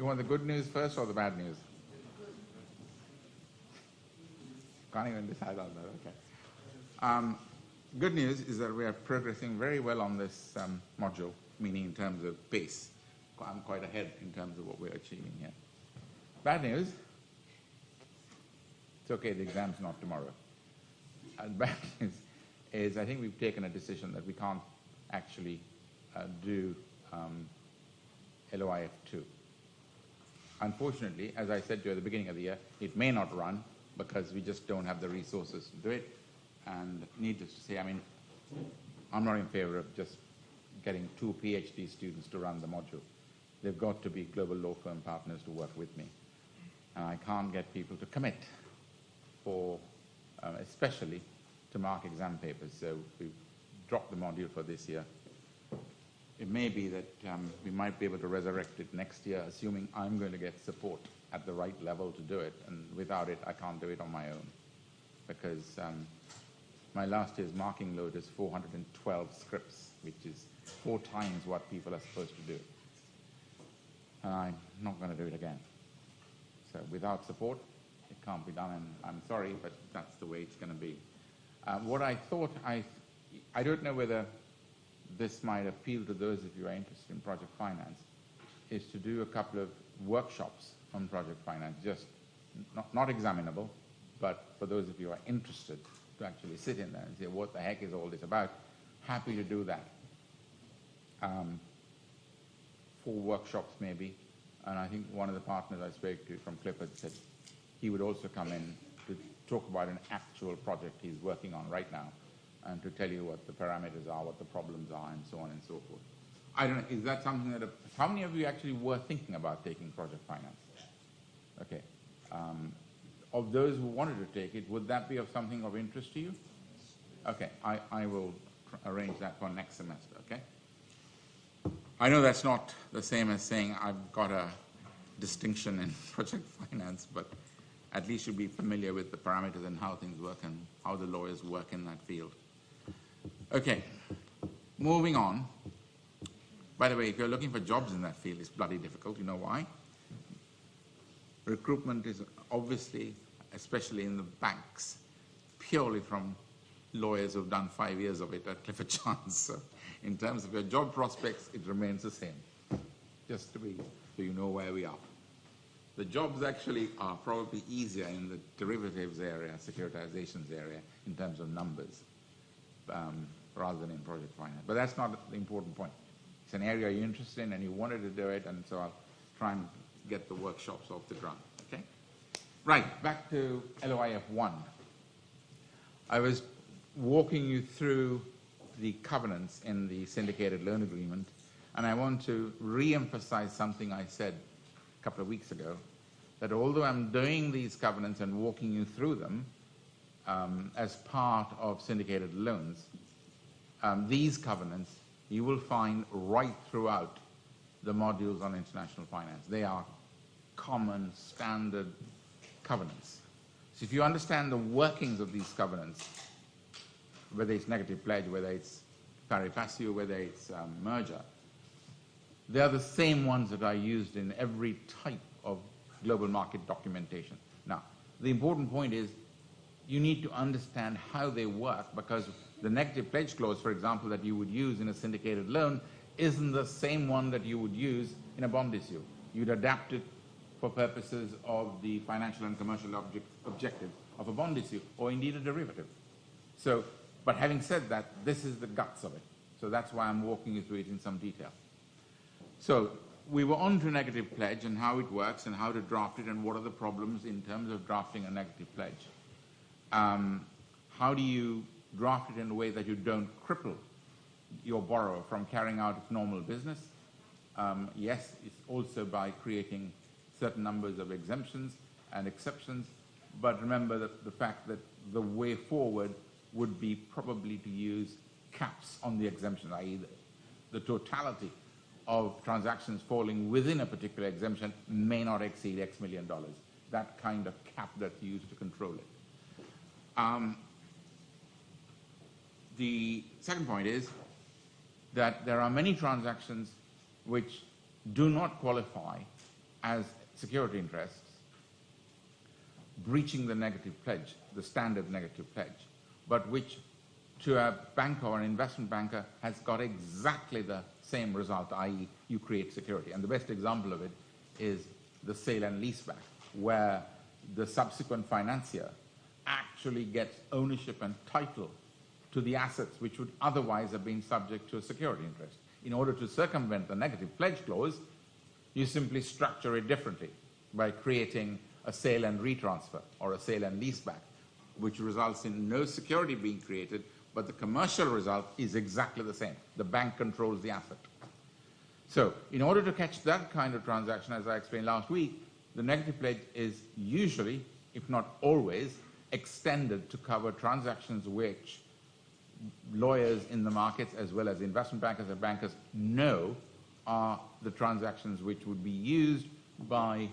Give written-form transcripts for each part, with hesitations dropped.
You want the good news first or the bad news? Can't even decide on that, okay. Good news is that we are progressing very well on this module, meaning in terms of pace. I'm quite ahead in terms of what we're achieving here. Bad news, it's okay, the exam's not tomorrow. Bad news is I think we've taken a decision that we can't actually do LOIF2. Unfortunately, as I said to you at the beginning of the year, it may not run because we just don't have the resources to do it. And needless to say, I mean, I'm not in favor of just getting 2 PhD students to run the module. They've got to be global law firm partners to work with me. And I can't get people to commit for, especially to mark exam papers. So we've dropped the module for this year. It may be that we might be able to resurrect it next year, assuming I'm going to get support at the right level to do it. And without it, I can't do it on my own. Because my last year's marking load is 412 scripts, which is 4 times what people are supposed to do. And I'm not going to do it again. So without support, it can't be done, and I'm sorry, but that's the way it's going to be. What I thought, I don't know whether this might appeal to those of you who are interested in project finance, is to do a couple of workshops on project finance, just not examinable, but for those of you who are interested to actually sit in there and say, what the heck is all this about? Happy to do that. 4 workshops maybe, and I think one of the partners I spoke to from Clifford said he would also come in to talk about an actual project he's working on right now and to tell you what the parameters are, what the problems are, and so on and so forth. I don't know, is that something that, how many of you actually were thinking about taking project finance? Okay. Of those who wanted to take it, would that be of something of interest to you? Okay, I will arrange that for next semester, okay? I know that's not the same as saying I've got a distinction in project finance, but at least you'll be familiar with the parameters and how things work and how the lawyers work in that field. Okay, moving on. By the way, if you're looking for jobs in that field, it's bloody difficult. You know why? Recruitment is obviously, especially in the banks, purely from lawyers who've done 5 years of it at Clifford Chance. So in terms of your job prospects, it remains the same, just to be, so you know where we are. The jobs actually are probably easier in the derivatives area, securitizations area, in terms of numbers, rather than in project finance. But that's not the important point. It's an area you're interested in and you wanted to do it, and so I'll try and get the workshops off the ground, okay? Right, back to LOIF1. I was walking you through the covenants in the syndicated loan agreement, and I want to re-emphasize something I said a couple of weeks ago, that although I'm doing these covenants and walking you through them as part of syndicated loans, these covenants you will find right throughout the modules on international finance. They are common, standard covenants. So if you understand the workings of these covenants, whether it's negative pledge, whether it's pari passu, whether it's merger, they are the same ones that are used in every type of global market documentation. Now, the important point is you need to understand how they work, because the negative pledge clause, for example, that you would use in a syndicated loan isn't the same one that you would use in a bond issue. You'd adapt it for purposes of the financial and commercial objectives of a bond issue, or indeed a derivative. So, but having said that, this is the guts of it. So that's why I'm walking you through it in some detail. So we were on to negative pledge and how it works and how to draft it and what are the problems in terms of drafting a negative pledge. How do you draft it in a way that you don't cripple your borrower from carrying out its normal business? Yes, it's also by creating certain numbers of exemptions and exceptions, but remember that the fact that the way forward would be probably to use caps on the exemption, i.e. the totality of transactions falling within a particular exemption may not exceed X million dollars. That kind of cap that's used to control it. The second point is that there are many transactions which do not qualify as security interests, breaching the negative pledge, the standard negative pledge, but which to a banker or an investment banker has got exactly the same result, i.e. you create security. And the best example of it is the sale and leaseback, where the subsequent financier actually gets ownership and title to the assets which would otherwise have been subject to a security interest. In order to circumvent the negative pledge clause, you simply structure it differently by creating a sale and retransfer or a sale and leaseback, which results in no security being created, but the commercial result is exactly the same. The bank controls the asset. So in order to catch that kind of transaction, as I explained last week, the negative pledge is usually, if not always, extended to cover transactions which lawyers in the markets as well as investment bankers and bankers know are the transactions which would be used by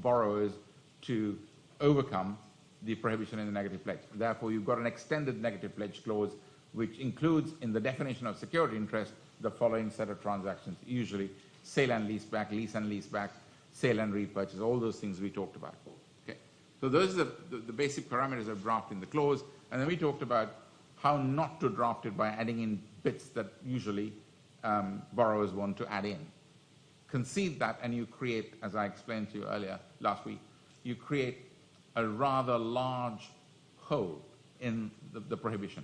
borrowers to overcome the prohibition in the negative pledge. Therefore, you've got an extended negative pledge clause which includes in the definition of security interest the following set of transactions, usually sale and leaseback, lease and leaseback, sale and repurchase, all those things we talked about. Okay. So those are the basic parameters of drafting the clause, and then we talked about how not to draft it by adding in bits that usually borrowers want to add in. Concede that and you create, as I explained to you earlier last week, you create a rather large hole in the prohibition,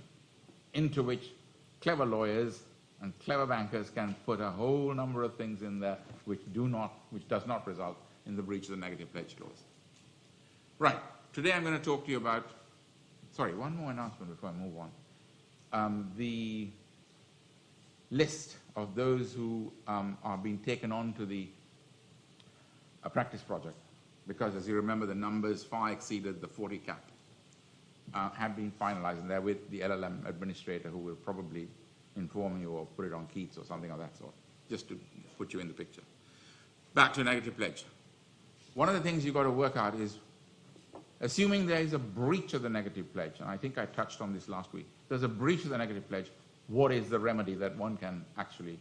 into which clever lawyers and clever bankers can put a whole number of things in there which does not result in the breach of the negative pledge clause. Right, today I'm going to talk to you about, sorry, one more announcement before I move on. The list of those who are being taken on to the practice project, because as you remember the numbers far exceeded the 40 cap, have been finalized, and they're with the LLM administrator who will probably inform you or put it on Keats or something of that sort, just to put you in the picture. Back to negative pledge. One of the things you've got to work out is, assuming there is a breach of the negative pledge, and I think I touched on this last week, there's a breach of the negative pledge, what is the remedy that one can actually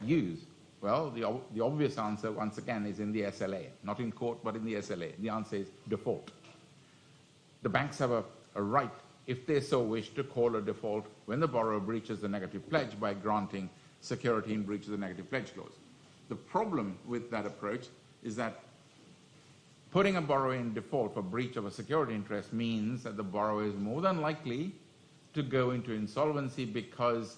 use? Well, the obvious answer, once again, is in the SLA. Not in court, but in the SLA. The answer is default. The banks have a right, if they so wish, to call a default when the borrower breaches the negative pledge by granting security in breach of the negative pledge clause. The problem with that approach is that putting a borrower in default for breach of a security interest means that the borrower is more than likely to go into insolvency, because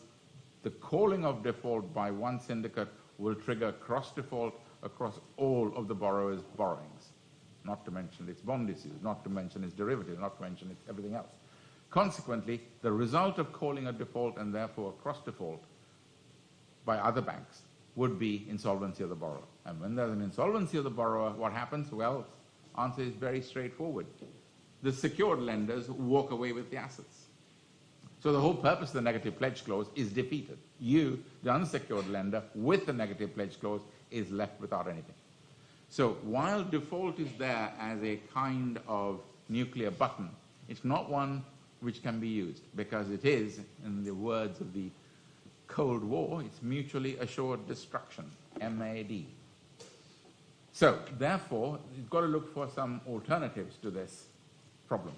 the calling of default by one syndicate will trigger cross-default across all of the borrower's borrowings, not to mention its bond issues, not to mention its derivatives, not to mention everything else. Consequently, the result of calling a default and therefore a cross-default by other banks would be insolvency of the borrower. And when there's an insolvency of the borrower, what happens? Well, answer is very straightforward. The secured lenders walk away with the assets. So the whole purpose of the negative pledge clause is defeated. You, the unsecured lender, with the negative pledge clause, is left without anything. So while default is there as a kind of nuclear button, it's not one which can be used, because it is, in the words of the Cold War, it's mutually assured destruction, MAD. So therefore, you've got to look for some alternatives to this problem.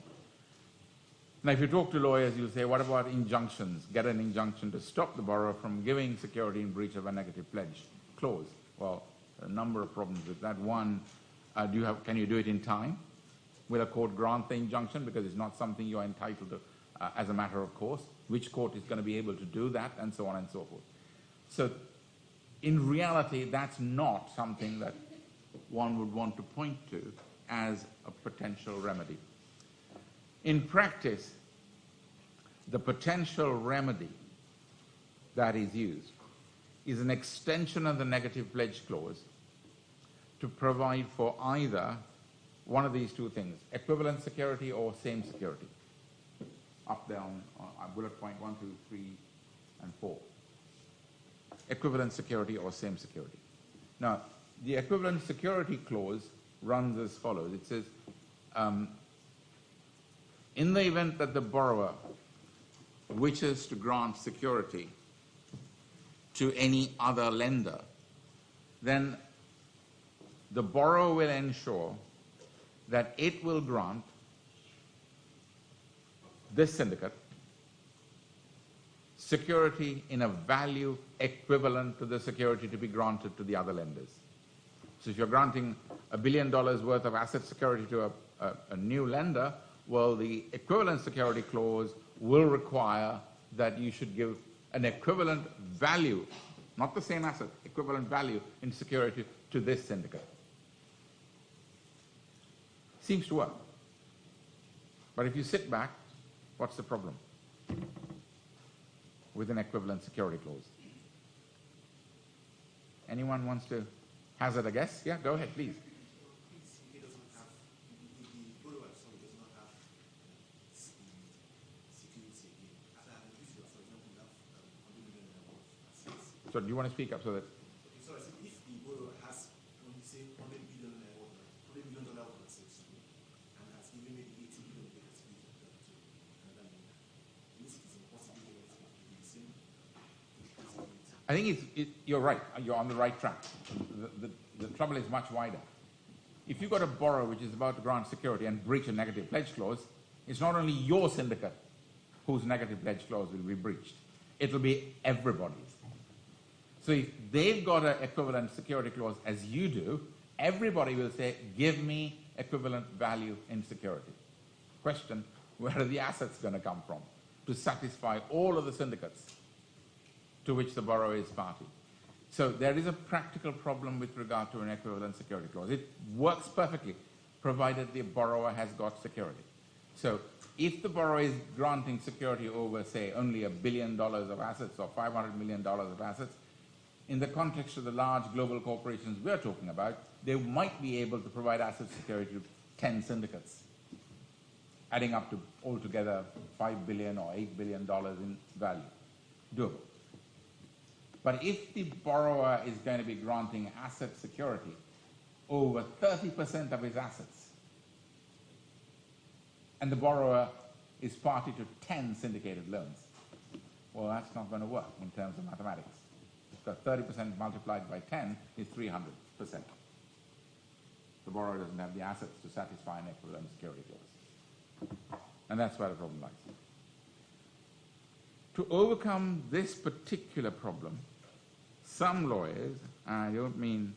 Now, if you talk to lawyers, you'll say, what about injunctions? Get an injunction to stop the borrower from giving security in breach of a negative pledge clause. Well, a number of problems with that. One, can you do it in time? Will a court grant the injunction because it's not something you're entitled to as a matter of course? Which court is going to be able to do that, and so on and so forth. So in reality, that's not something that one would want to point to as a potential remedy. In practice, the potential remedy that is used is an extension of the negative pledge clause to provide for either one of these two things, equivalent security or same security. Up there on bullet point 1, 2, 3, and 4. Equivalent security or same security. Now, the equivalent security clause runs as follows. It says, in the event that the borrower wishes to grant security to any other lender, then the borrower will ensure that it will grant this syndicate security in a value equivalent to the security to be granted to the other lenders. So if you're granting $1 billion worth of asset security to a new lender, well, the equivalent security clause will require that you should give an equivalent value, not the same asset, equivalent value in security to this syndicate. Seems to work. But if you sit back, what's the problem with an equivalent security clause? Anyone wants to hazard a guess? Yeah, go ahead, please. So do you want to speak up so that... So if the borrower has, when you say $100 billion of assets and has given maybe $80 billion of security to another lender, this is impossible to get the same security. I think you're right. You're on the right track. The trouble is much wider. If you've got a borrower which is about to grant security and breach a negative pledge clause, it's not only your syndicate whose negative pledge clause will be breached. It'll be everybody's. So if they've got an equivalent security clause as you do, everybody will say, give me equivalent value in security. Question, where are the assets going to come from to satisfy all of the syndicates to which the borrower is party? So there is a practical problem with regard to an equivalent security clause. It works perfectly, provided the borrower has got security. So if the borrower is granting security over, say, only $1 billion of assets or $500 million of assets, in the context of the large global corporations we're talking about, they might be able to provide asset security to 10 syndicates, adding up to altogether $5 billion or $8 billion in value. Doable. But if the borrower is going to be granting asset security over 30% of his assets, and the borrower is party to 10 syndicated loans, well, that's not going to work in terms of mathematics. Because 30% multiplied by 10 is 300%. The borrower doesn't have the assets to satisfy an equivalent security clause. And that's where the problem lies. To overcome this particular problem, some lawyers, I don't mean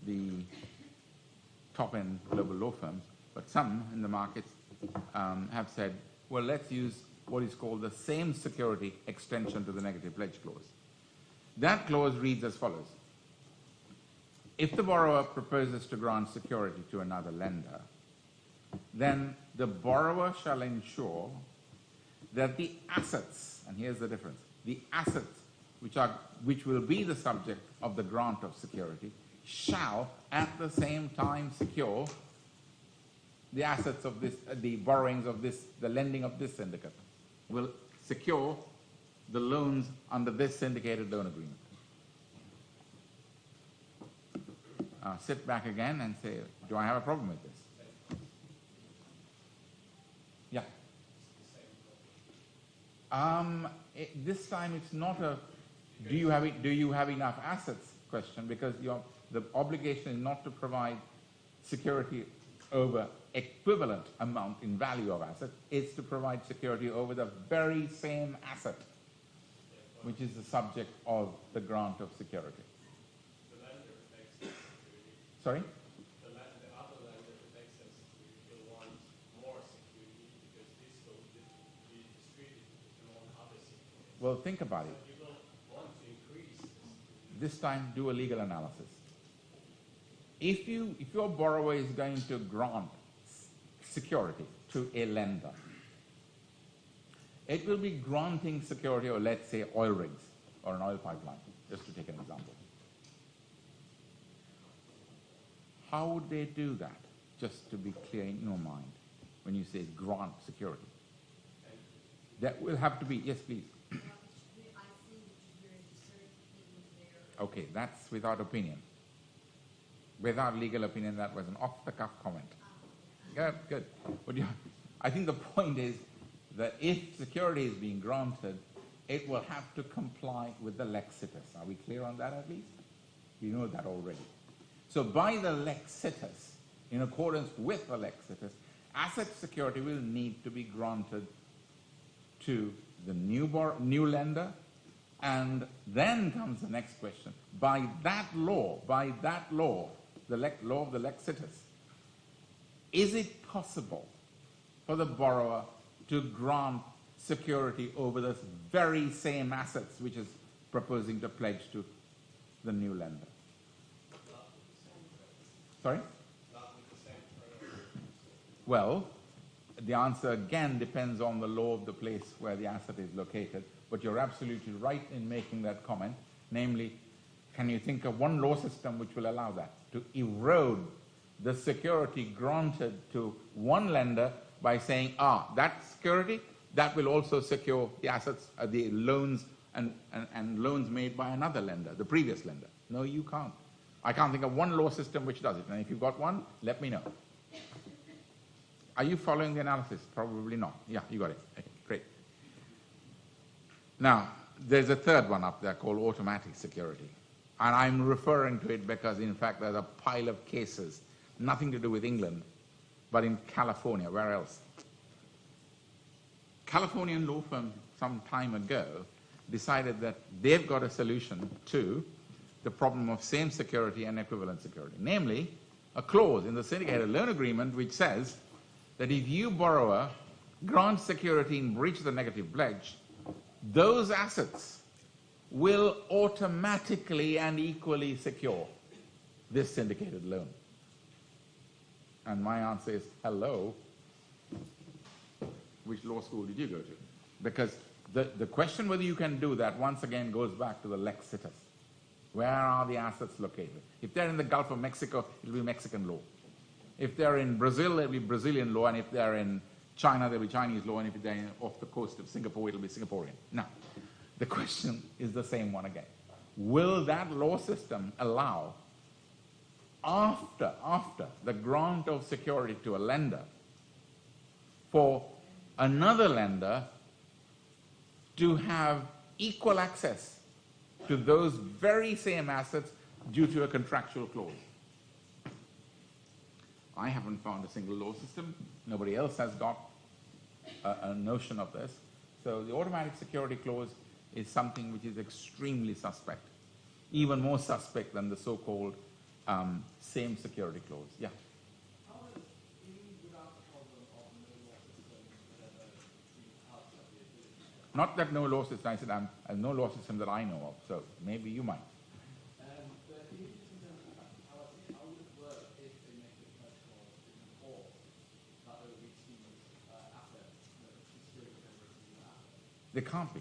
the top-end global law firms, but some in the markets have said, well, let's use what is called the same security extension to the negative pledge clause. That clause reads as follows. If the borrower proposes to grant security to another lender, then the borrower shall ensure that the assets, and here's the difference, the assets which will be the subject of the grant of security shall at the same time secure the assets of this, the borrowings of this, the lending of this syndicate will secure the loans under this syndicated loan agreement. Sit back again and say, do I have a problem with this? Yeah. This time it's not a do you have enough assets question, because the obligation is not to provide security over equivalent amount in value of asset, it's to provide security over the very same asset, which is the subject of the grant of security. The lender takes the security. Sorry? The other lender takes the security. He'll want more security because this will be distributed among other securities. Well, think about it. You will want to increase the security. This time, do a legal analysis. If your borrower is going to grant security to a lender, it will be granting security, or let's say oil rigs or an oil pipeline, just to take an example. How would they do that, just to be clear in your mind, when you say grant security? That will have to be, yes, please. Okay, that's without opinion. Without legal opinion, that was an off-the-cuff comment. Good, good. I think the point is that if security is being granted, it will have to comply with the lex situs. Are we clear on that at least? We know that already. So by the lex situs, in accordance with the lex situs, asset security will need to be granted to the new lender, and then comes the next question. By that law, the law of the lex situs, is it possible for the borrower to grant security over the very same assets which is proposing to pledge to the new lender? Sorry? Well, the answer again depends on the law of the place where the asset is located, but you're absolutely right in making that comment. Namely, can you think of one law system which will allow that, to erode the security granted to one lender by saying, that security, that will also secure the assets, the loans and loans made by another lender, the previous lender? No, you can't. I can't think of one law system which does it, and if you've got one, let me know. Are you following the analysis? Probably not. Yeah, you got it. Okay, great. Now, there's a third one up there called automatic security. And I'm referring to it because, in fact, there's a pile of cases, nothing to do with England, but in California. Where else? Californian law firm some time ago decided that they've got a solution to the problem of same security and equivalent security. Namely, a clause in the syndicated loan agreement which says that if you, borrower, grant security in breach of the negative pledge, those assets will automatically and equally secure this syndicated loan. And my answer is, hello, which law school did you go to? Because the question whether you can do that once again goes back to the lex situs. Where are the assets located? If they're in the Gulf of Mexico, it'll be Mexican law. If they're in Brazil, it'll be Brazilian law, and if they're in China, there'll be Chinese law, and if they're off the coast of Singapore, it'll be Singaporean. Now, the question is the same one again. Will that law system allow, after the grant of security to a lender, for another lender to have equal access to those very same assets due to a contractual clause? I haven't found a single law system. Nobody else has got a notion of this. So the automatic security clause is something which is extremely suspect, even more suspect than the so-called same security clause. Yeah? Not that no law system, I said no law system that I know of, so maybe you might. They can't be,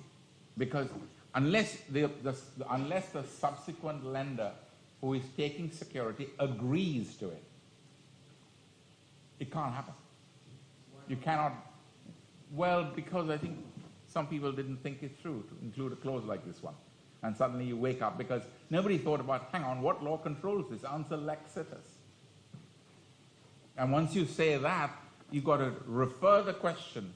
because unless the subsequent lender who is taking security agrees to it, it can't happen. You cannot. Well, because I think some people didn't think it through to include a clause like this one, and suddenly you wake up because nobody thought about, hang on, what law controls this? Answer lex situs. And once you say that, you've got to refer the question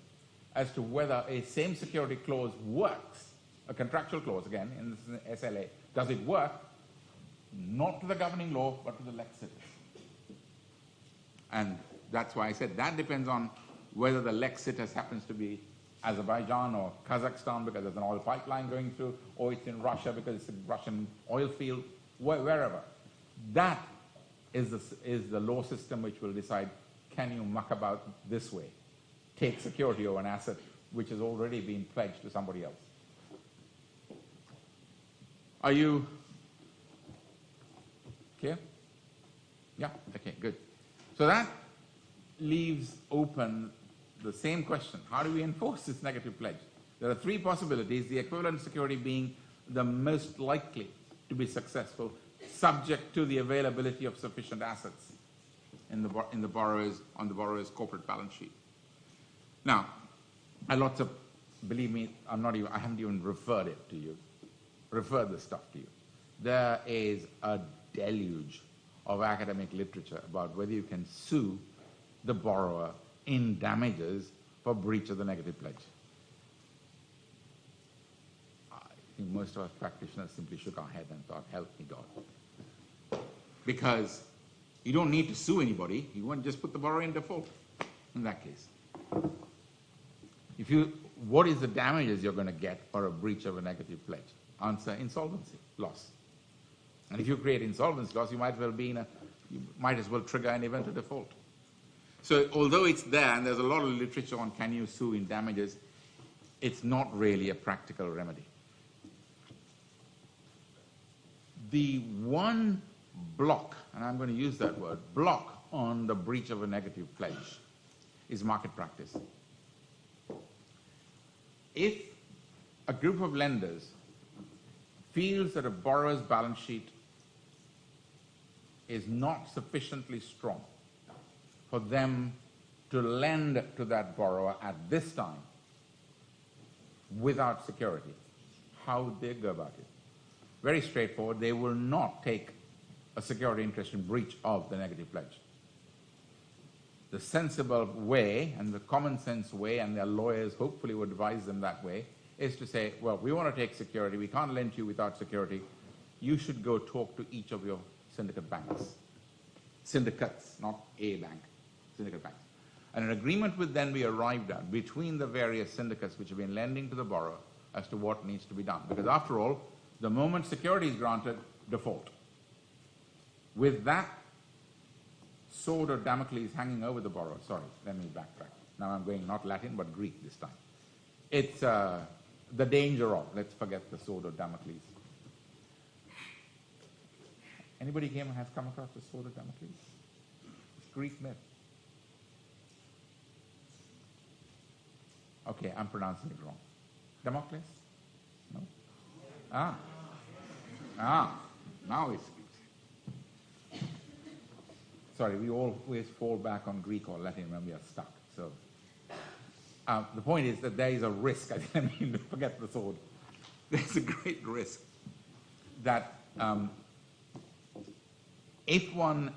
as to whether a same security clause works, a contractual clause, again, in the SLA. Does it work? Not to the governing law, but to the lex situs. And that's why I said that depends on whether the lex situs happens to be Azerbaijan or Kazakhstan because there's an oil pipeline going through, or it's in Russia because it's a Russian oil field, wherever. That is the law system which will decide, can you muck about this way? Take security over an asset which has already been pledged to somebody else. Are you clear? Yeah? Okay, good. So that leaves open the same question. How do we enforce this negative pledge? There are three possibilities, the equivalent security being the most likely to be successful, subject to the availability of sufficient assets on the borrower's corporate balance sheet. Now, believe me, I haven't even referred this stuff to you. There is a deluge of academic literature about whether you can sue the borrower in damages for breach of the negative pledge. I think most of us practitioners simply shook our head and thought, help me God. because you don't need to sue anybody. You want to just put the borrower in default in that case. What is the damages you're going to get for a breach of a negative pledge? Answer, insolvency, loss. And if you create insolvency loss, you might as well trigger an event of default. So although it's there, and there's a lot of literature on can you sue in damages, it's not really a practical remedy. The one block, and I'm going to use that word, block on the breach of a negative pledge is market practice. If a group of lenders feels that a borrower's balance sheet is not sufficiently strong for them to lend to that borrower at this time without security, how would they go about it? Very straightforward. They will not take a security interest in breach of the negative pledge. The sensible way, and the common sense way, and their lawyers hopefully would advise them that way, is to say, well, we want to take security, we can't lend to you without security, you should go talk to each of your syndicate banks. Syndicates, not a bank, syndicate banks. And an agreement would then be arrived at between the various syndicates which have been lending to the borrower as to what needs to be done. Because after all, the moment security is granted, default. With that sword of Damocles hanging over the borrower, sorry, let me backtrack. Now I'm going not Latin, but Greek this time. It's the danger of, let's forget the sword of Damocles. Anybody here has come across the sword of Damocles? It's Greek myth. Okay, I'm pronouncing it wrong. Damocles? No? Now it's sorry, we always fall back on Greek or Latin when we are stuck. So the point is that there is a risk, I mean, forget the sword. There's a great risk that if one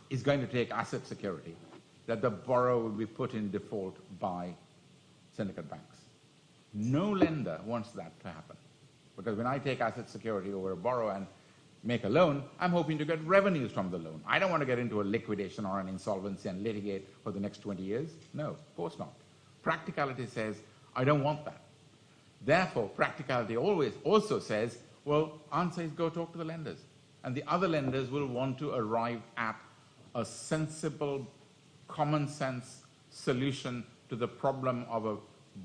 is going to take asset security, that the borrower will be put in default by syndicate banks. No lender wants that to happen. Because when I take asset security over a borrower and make a loan, I'm hoping to get revenues from the loan. I don't want to get into a liquidation or an insolvency and litigate for the next 20 years. No, of course not. Practicality says, I don't want that. Therefore, practicality always also says, well, answer is go talk to the lenders. And the other lenders will want to arrive at a sensible, common sense solution to the problem of a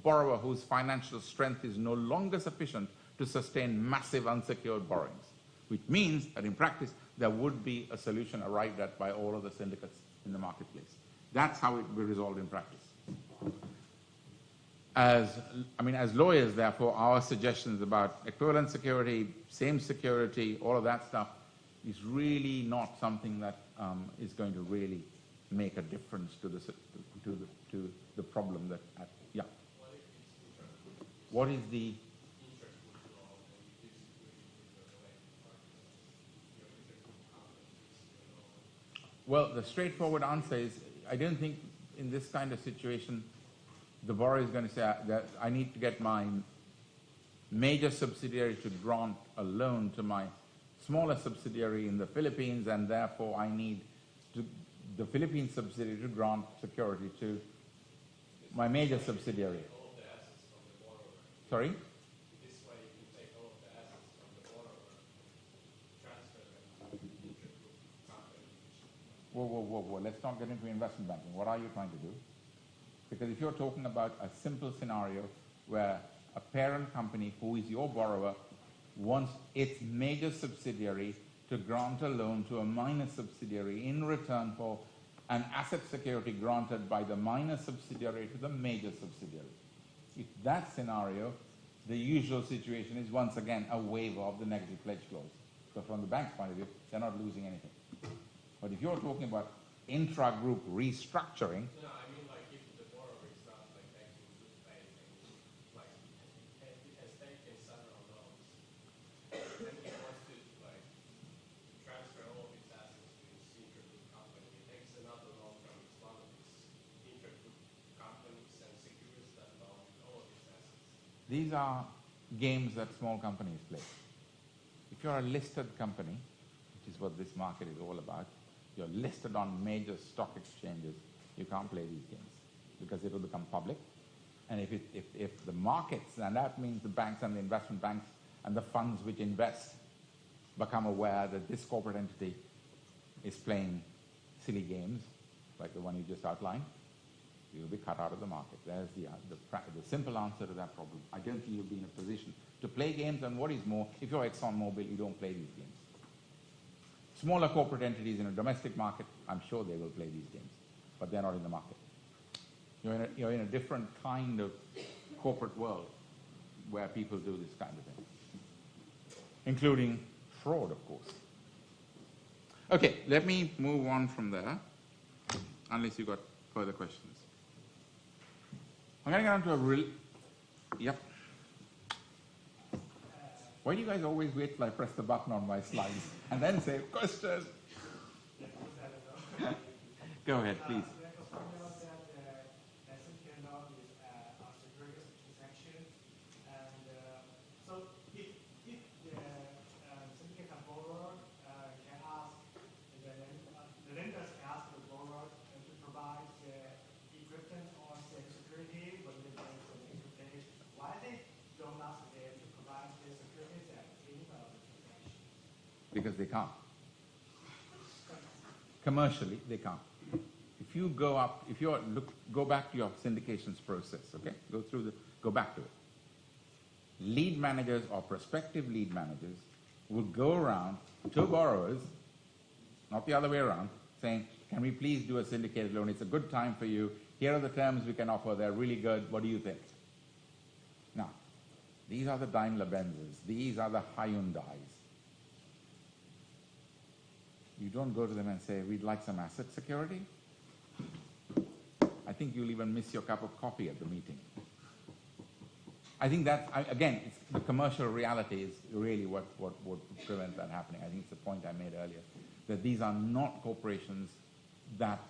borrower whose financial strength is no longer sufficient to sustain massive unsecured borrowings, which means that in practice there would be a solution arrived at by all of the syndicates in the marketplace. That's how it will be resolved in practice. As lawyers, therefore, our suggestions about equivalent security, same security, all of that stuff is really not something that is going to really make a difference to the problem that, yeah. What is the Well, the straightforward answer is, I don't think in this kind of situation, the borrower is going to say that I need to get my major subsidiary to grant a loan to my smaller subsidiary in the Philippines, and therefore I need the Philippine subsidiary to grant security to my major subsidiary. Sorry? This way you can take all of the assets from the borrower, transfer them to the intergroup company. Whoa. Let's not get into investment banking. What are you trying to do? Because if you're talking about a simple scenario where a parent company who is your borrower wants its major subsidiary to grant a loan to a minor subsidiary in return for an asset security granted by the minor subsidiary to the major subsidiary. In that scenario, the usual situation is once again a waiver of the negative pledge clause. So from the bank's point of view, they're not losing anything. But if you're talking about intra-group restructuring, No, I mean like if the borrower is not like acting in good faith and like it has taken several loans, then he wants to like transfer all of his assets to his intergroup company. He takes another loan from one of his intergroup companies and secures that loan with all of his assets. these are games that small companies play. If you're a listed company, which is what this market is all about. You're listed on major stock exchanges. You can't play these games because it will become public. And if the markets, and that means the banks and the investment banks and the funds which invest, become aware that this corporate entity is playing silly games, like the one you just outlined, you'll be cut out of the market. There's the simple answer to that problem. I don't think you'll be in a position to play games, and what is more, if you're ExxonMobil, you don't play these games. Smaller corporate entities in a domestic market, I'm sure they will play these games, but they're not in the market. You're in a different kind of corporate world where people do this kind of thing, including fraud, of course. Okay, let me move on from there, unless you've got further questions. I'm going to get on to a real... Yep. Why do you guys always wait till I press the button on my slides and then say, question? Go ahead, please. Because they can't. Commercially, they can't. If you go back to your syndications process, okay? Go back to it. Lead managers or prospective lead managers will go around to borrowers, not the other way around, saying, can we please do a syndicated loan? It's a good time for you. Here are the terms we can offer. They're really good. What do you think? Now, these are the Daimler-Benzes. These are the Hyundais. You don't go to them and say, we'd like some asset security. I think you'll even miss your cup of coffee at the meeting. I think that, again, the commercial reality is really what would prevent that happening. I think it's the point I made earlier, that these are not corporations that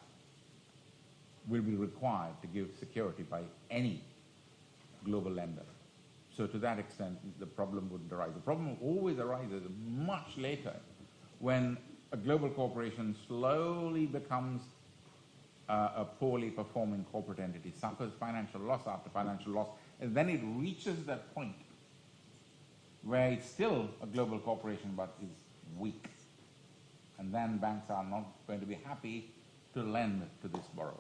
will be required to give security by any global lender. So to that extent, the problem wouldn't arise. The problem always arises much later when a global corporation slowly becomes a poorly performing corporate entity, suffers financial loss after financial loss, and then it reaches that point where it's still a global corporation but is weak. And then banks are not going to be happy to lend to this borrower.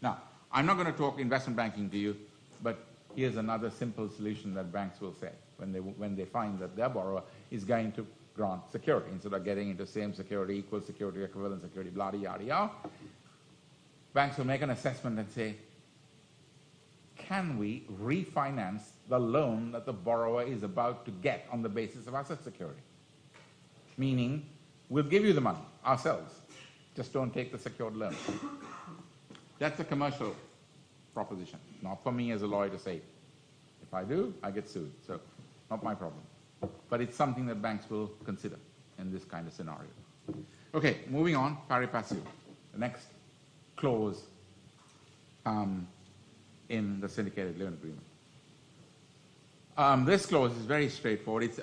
Now, I'm not going to talk investment banking to you, but here's another simple solution that banks will say when they find that their borrower is going to grant security instead of getting into same security, equal security, equivalent security, blah, yada, yada. Banks will make an assessment and say, can we refinance the loan that the borrower is about to get on the basis of asset security? Meaning, we'll give you the money ourselves, just don't take the secured loan. That's a commercial proposition, not for me as a lawyer to say. If I do, I get sued, so not my problem. But it's something that banks will consider in this kind of scenario. Okay, moving on, pari passu, the next clause in the syndicated loan agreement. This clause is very straightforward. It's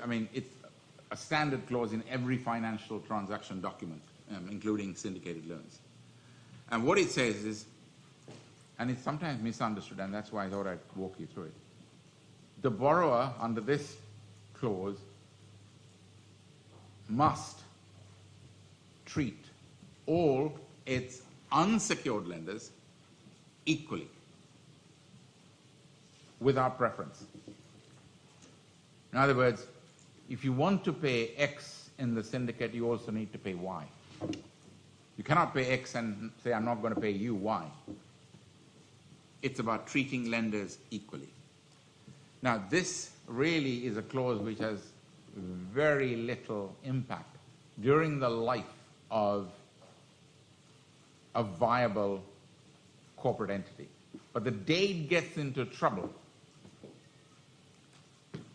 a standard clause in every financial transaction document, including syndicated loans. And what it says is, and it's sometimes misunderstood, and that's why I thought I'd walk you through it. The borrower, under this clause, must treat all its unsecured lenders equally, without preference. In other words, if you want to pay X in the syndicate, you also need to pay Y. You cannot pay X and say, I'm not going to pay you Y. It's about treating lenders equally. Now, this really is a clause which has very little impact during the life of a viable corporate entity. But the day it gets into trouble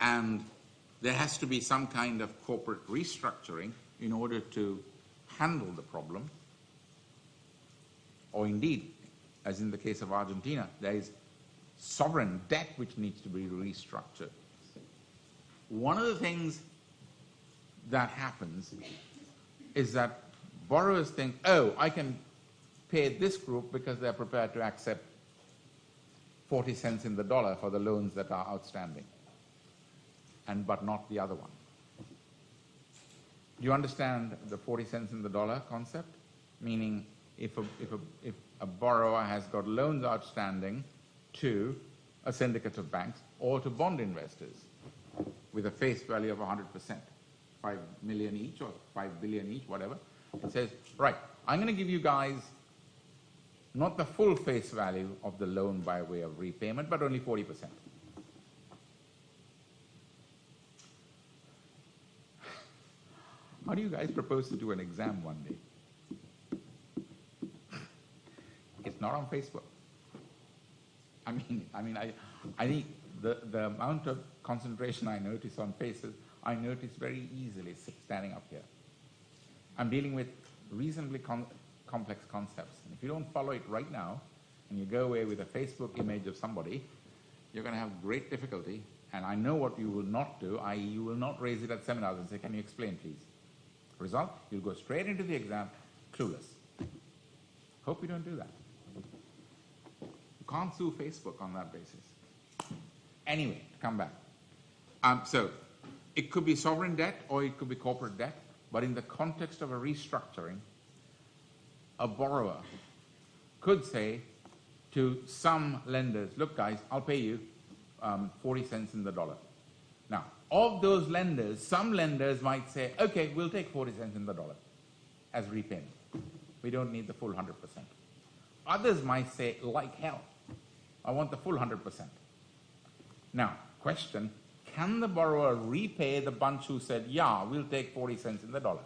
and there has to be some kind of corporate restructuring in order to handle the problem, or indeed, as in the case of Argentina, there is sovereign debt which needs to be restructured. One of the things that happens is that borrowers think, oh, I can pay this group because they're prepared to accept 40 cents in the dollar for the loans that are outstanding, but not the other one. Do you understand the 40 cents in the dollar concept? Meaning, if a borrower has got loans outstanding to a syndicate of banks or to bond investors with a face value of 100%, 5 million each or 5 billion each, whatever, it says, right, I'm going to give you guys not the full face value of the loan by way of repayment, but only 40%. How do you guys propose to do an exam one day? It's not on Facebook. I think the amount of concentration I notice on faces, I notice very easily standing up here. I'm dealing with reasonably complex concepts. And if you don't follow it right now, and you go away with a Facebook image of somebody, you're going to have great difficulty. And I know what you will not do, i.e. you will not raise it at seminars and say, can you explain, please? Result, you'll go straight into the exam, clueless. Hope you don't do that. You can't sue Facebook on that basis. Anyway, to come back. So, it could be sovereign debt or it could be corporate debt, but in the context of a restructuring, a borrower could say to some lenders, look guys, I'll pay you 40 cents in the dollar. Now, of those lenders, some lenders might say, okay, we'll take 40 cents in the dollar as repayment. We don't need the full 100%. Others might say, like hell, I want the full 100%. Now, question, can the borrower repay the bunch who said, yeah, we'll take 40 cents in the dollar?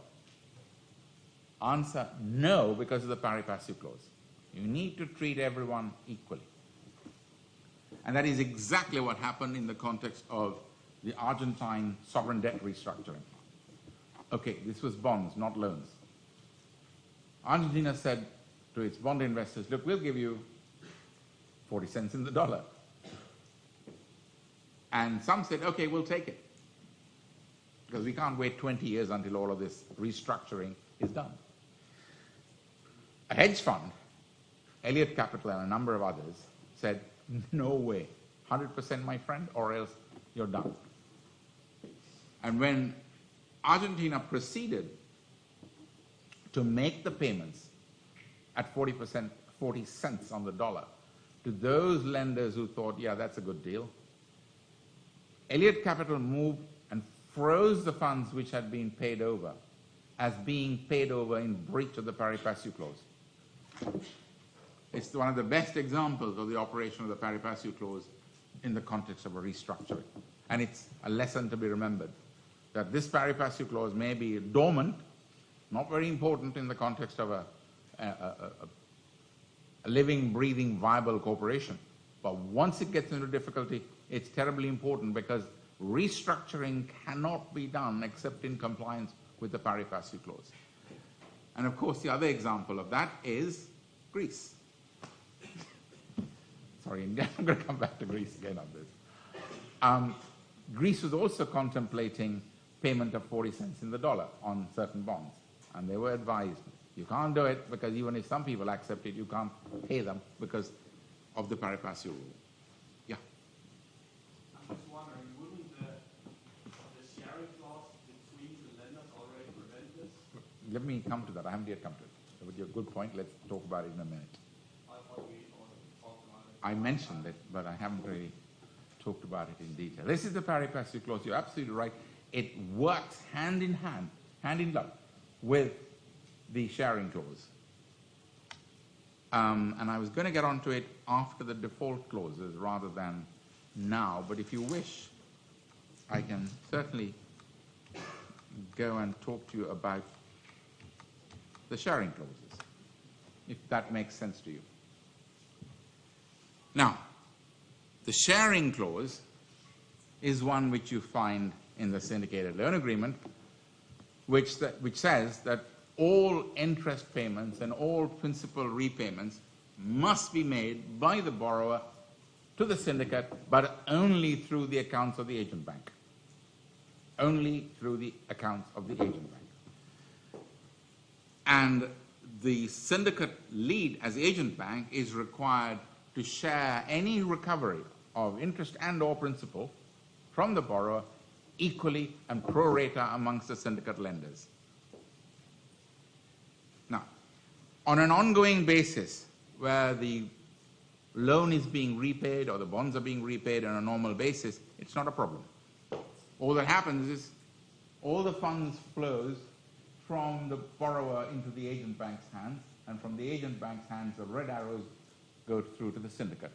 Answer, no, because of the pari passu clause. You need to treat everyone equally. And that is exactly what happened in the context of the Argentine sovereign debt restructuring. Okay, this was bonds, not loans. Argentina said to its bond investors, look, we'll give you 40 cents in the dollar. And some said, okay, we'll take it. Because we can't wait 20 years until all of this restructuring is done. A hedge fund, Elliott Capital and a number of others, said, no way, 100% my friend, or else you're done. And when Argentina proceeded to make the payments at 40%, 40 cents on the dollar, to those lenders who thought, yeah, that's a good deal, Elliott Capital moved and froze the funds which had been paid over as being paid over in breach of the pari passu clause. It's one of the best examples of the operation of the pari passu clause in the context of a restructuring. And it's a lesson to be remembered, that this pari passu clause may be dormant, not very important in the context of a living, breathing, viable corporation. But once it gets into difficulty, it's terribly important because restructuring cannot be done except in compliance with the pari passu clause. And of course, the other example of that is Greece. Sorry, I'm going to come back to Greece again on this. Greece was also contemplating payment of 40 cents in the dollar on certain bonds. And they were advised, you can't do it because even if some people accept it, you can't pay them because of the pari passu rule. Yeah? I'm just wondering, wouldn't the sharing clause between the lenders already prevent this? Let me come to that. I haven't yet come to it. With your good point, let's talk about it in a minute. I thought we talked about it. I mentioned it, but I haven't really talked about it in detail. This is the pari passu clause. You're absolutely right. It works hand in hand, hand in glove, with the sharing clause. And I was going to get onto it after the default clauses rather than now, but if you wish, I can certainly go and talk to you about the sharing clauses, if that makes sense to you. Now, the sharing clause is one which you find in the syndicated loan agreement, which says that all interest payments and all principal repayments must be made by the borrower to the syndicate, but only through the accounts of the agent bank. Only through the accounts of the agent bank. And the syndicate lead as agent bank is required to share any recovery of interest and or principal from the borrower equally and pro rata amongst the syndicate lenders. Now, on an ongoing basis where the loan is being repaid or the bonds are being repaid on a normal basis, it's not a problem. All that happens is all the funds flows from the borrower into the agent bank's hands, and from the agent bank's hands, the red arrows go through to the syndicate.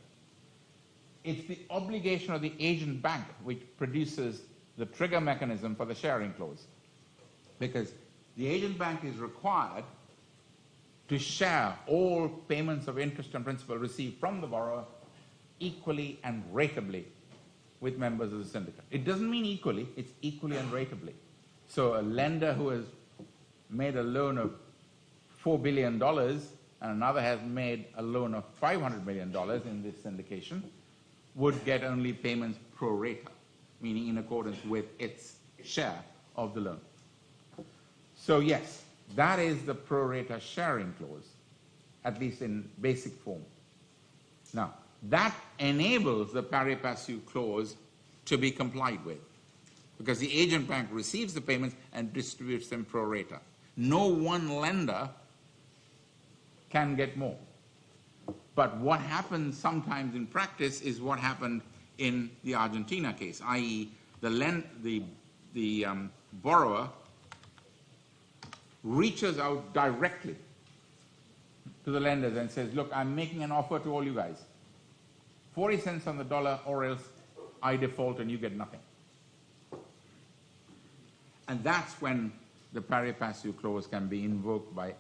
It's the obligation of the agent bank which produces the trigger mechanism for the sharing clause, because the agent bank is required to share all payments of interest and principal received from the borrower equally and ratably with members of the syndicate. It doesn't mean equally, it's equally and ratably. So a lender who has made a loan of $4 billion and another has made a loan of $500 million in this syndication would get only payments pro rata, meaning in accordance with its share of the loan. So yes, that is the pro rata sharing clause, at least in basic form. Now, that enables the pari passu clause to be complied with, because the agent bank receives the payments and distributes them pro rata. No one lender can get more. But what happens sometimes in practice is what happened in the Argentina case, i.e. the borrower reaches out directly to the lenders and says, look, I'm making an offer to all you guys. 40 cents on the dollar, or else I default and you get nothing. And that's when the pari passu clause can be invoked by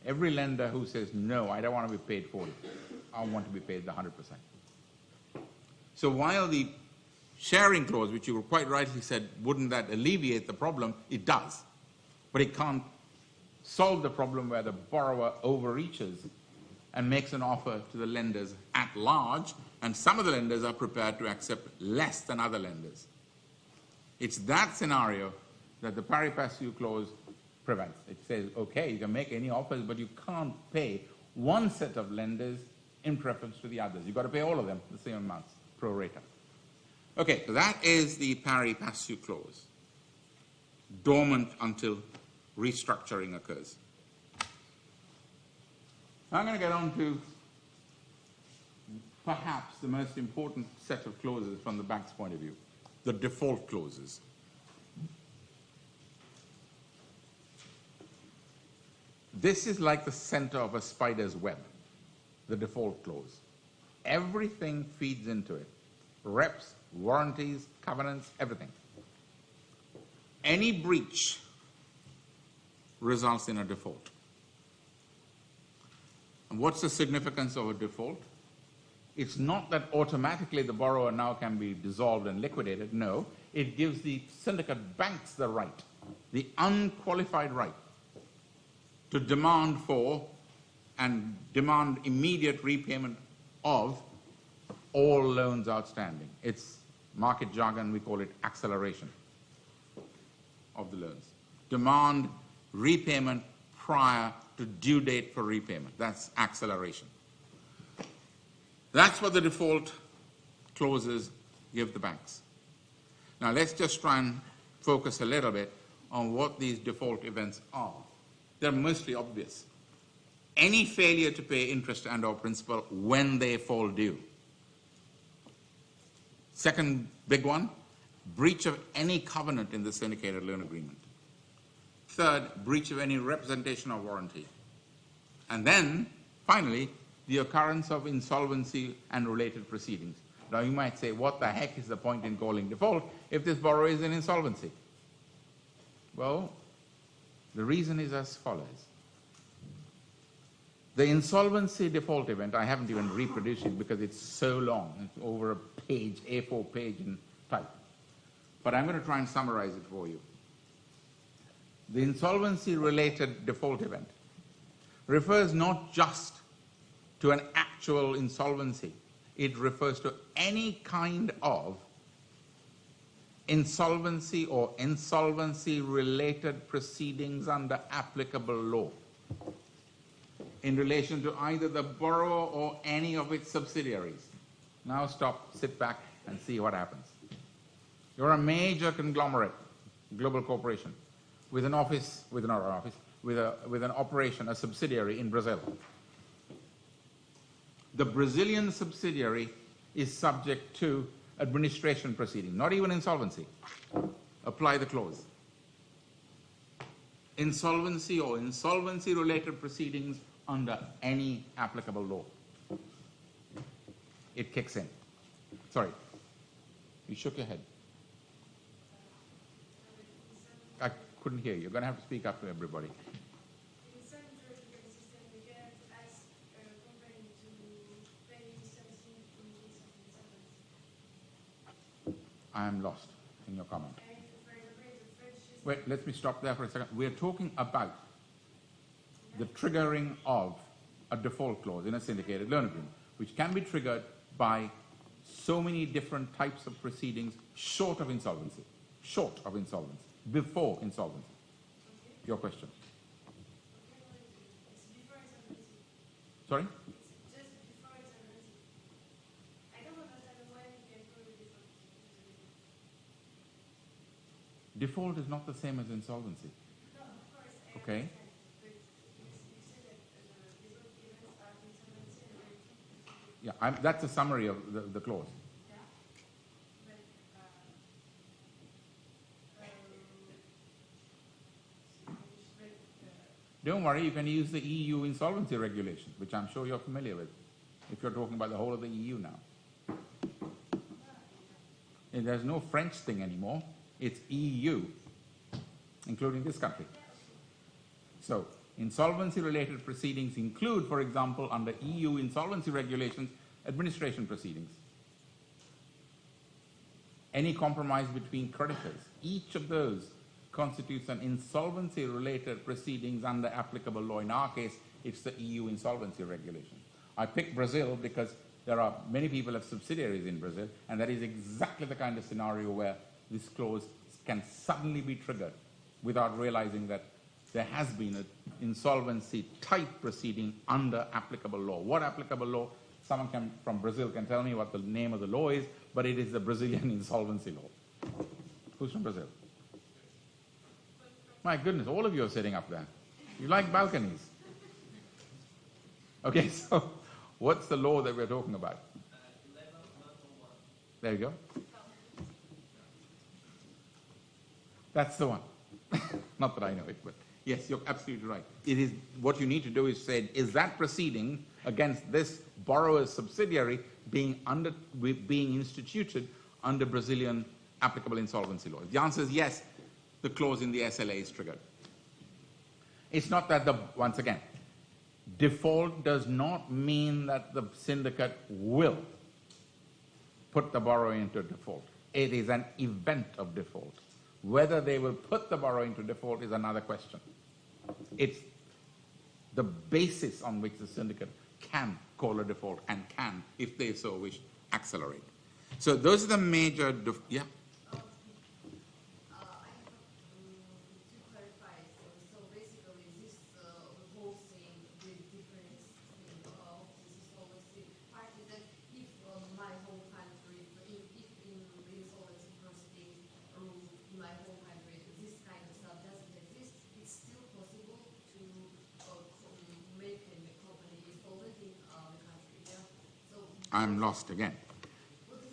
every lender who says, no, I don't want to be paid 40. I want to be paid the 100%. So while the sharing clause, which you quite rightly said, wouldn't that alleviate the problem? It does. But it can't solve the problem where the borrower overreaches and makes an offer to the lenders at large, and some of the lenders are prepared to accept less than other lenders. It's that scenario that the pari passu clause prevents. It says, okay, you can make any offers, but you can't pay one set of lenders in preference to the others. You've got to pay all of them the same amounts, pro rata. Okay, so that is the pari passu clause, dormant until restructuring occurs. Now I'm going to get on to perhaps the most important set of clauses from the bank's point of view, the default clauses. This is like the center of a spider's web, the default clause. Everything feeds into it. Reps, warranties, covenants, everything. Any breach results in a default. And what's the significance of a default? It's not that automatically the borrower now can be dissolved and liquidated. No, it gives the syndicate banks the right, the unqualified right, to demand for and demand immediate repayment of all loans outstanding. It's market jargon, we call it acceleration of the loans. Demand repayment prior to due date for repayment. That's acceleration. That's what the default clauses give the banks. Now let's just try and focus a little bit on what these default events are. They're mostly obvious. Any failure to pay interest and or principal when they fall due. Second big one, breach of any covenant in the syndicated loan agreement. Third, breach of any representation or warranty. And then, finally, the occurrence of insolvency and related proceedings. Now you might say, what the heck is the point in calling default if this borrower is in insolvency? Well, the reason is as follows. The insolvency default event, I haven't even reproduced it because it's so long. It's over a page, A4 page in type. But I'm going to try and summarize it for you. The insolvency-related default event refers not just to an actual insolvency. It refers to any kind of insolvency or insolvency-related proceedings under applicable law. in relation to either the borrower or any of its subsidiaries. Now stop, sit back, and see what happens. You're a major conglomerate, global corporation, with an office, with an operation, a subsidiary in Brazil. The Brazilian subsidiary is subject to administration proceeding, not even insolvency. Apply the clause. Insolvency or insolvency-related proceedings under any applicable law. It kicks in. Sorry, you shook your head. I couldn't hear you. You're going to have to speak up to everybody. I am lost in your comment. Wait, let me stop there for a second. We're talking about the triggering of a default clause in a syndicated loan agreement, which can be triggered by so many different types of proceedings short of insolvency, before insolvency. Your question. Sorry? Default is not the same as insolvency. Okay? Yeah, that's a summary of the clause. Don't worry, you can use the EU insolvency regulations, which I'm sure you're familiar with, if you're talking about the whole of the EU now. And there's no French thing anymore. It's EU, including this country. So, insolvency-related proceedings include, for example, under EU insolvency regulations, administration proceedings. Any compromise between creditors, each of those constitutes an insolvency-related proceedings under applicable law. In our case, it's the EU insolvency regulations. I picked Brazil because there are many people have subsidiaries in Brazil, and that is exactly the kind of scenario where this clause can suddenly be triggered without realizing that there has been an insolvency type proceeding under applicable law. What applicable law? Someone from Brazil can tell me what the name of the law is, but it is the Brazilian insolvency law. Who's from Brazil? My goodness, all of you are sitting up there. You like balconies. Okay, so what's the law that we're talking about? There you go. That's the one. Not that I know it, but yes, you're absolutely right. It is what you need to do is say, is that proceeding against this borrower's subsidiary being instituted under Brazilian applicable insolvency law? If the answer is yes, the clause in the SLA is triggered. It's not that once again, default does not mean that the syndicate will put the borrower into default. It is an event of default. Whether they will put the borrower into default is another question. It's the basis on which the syndicate can call a default and can, if they so wish, accelerate. So those are the major, yeah? I'm lost again.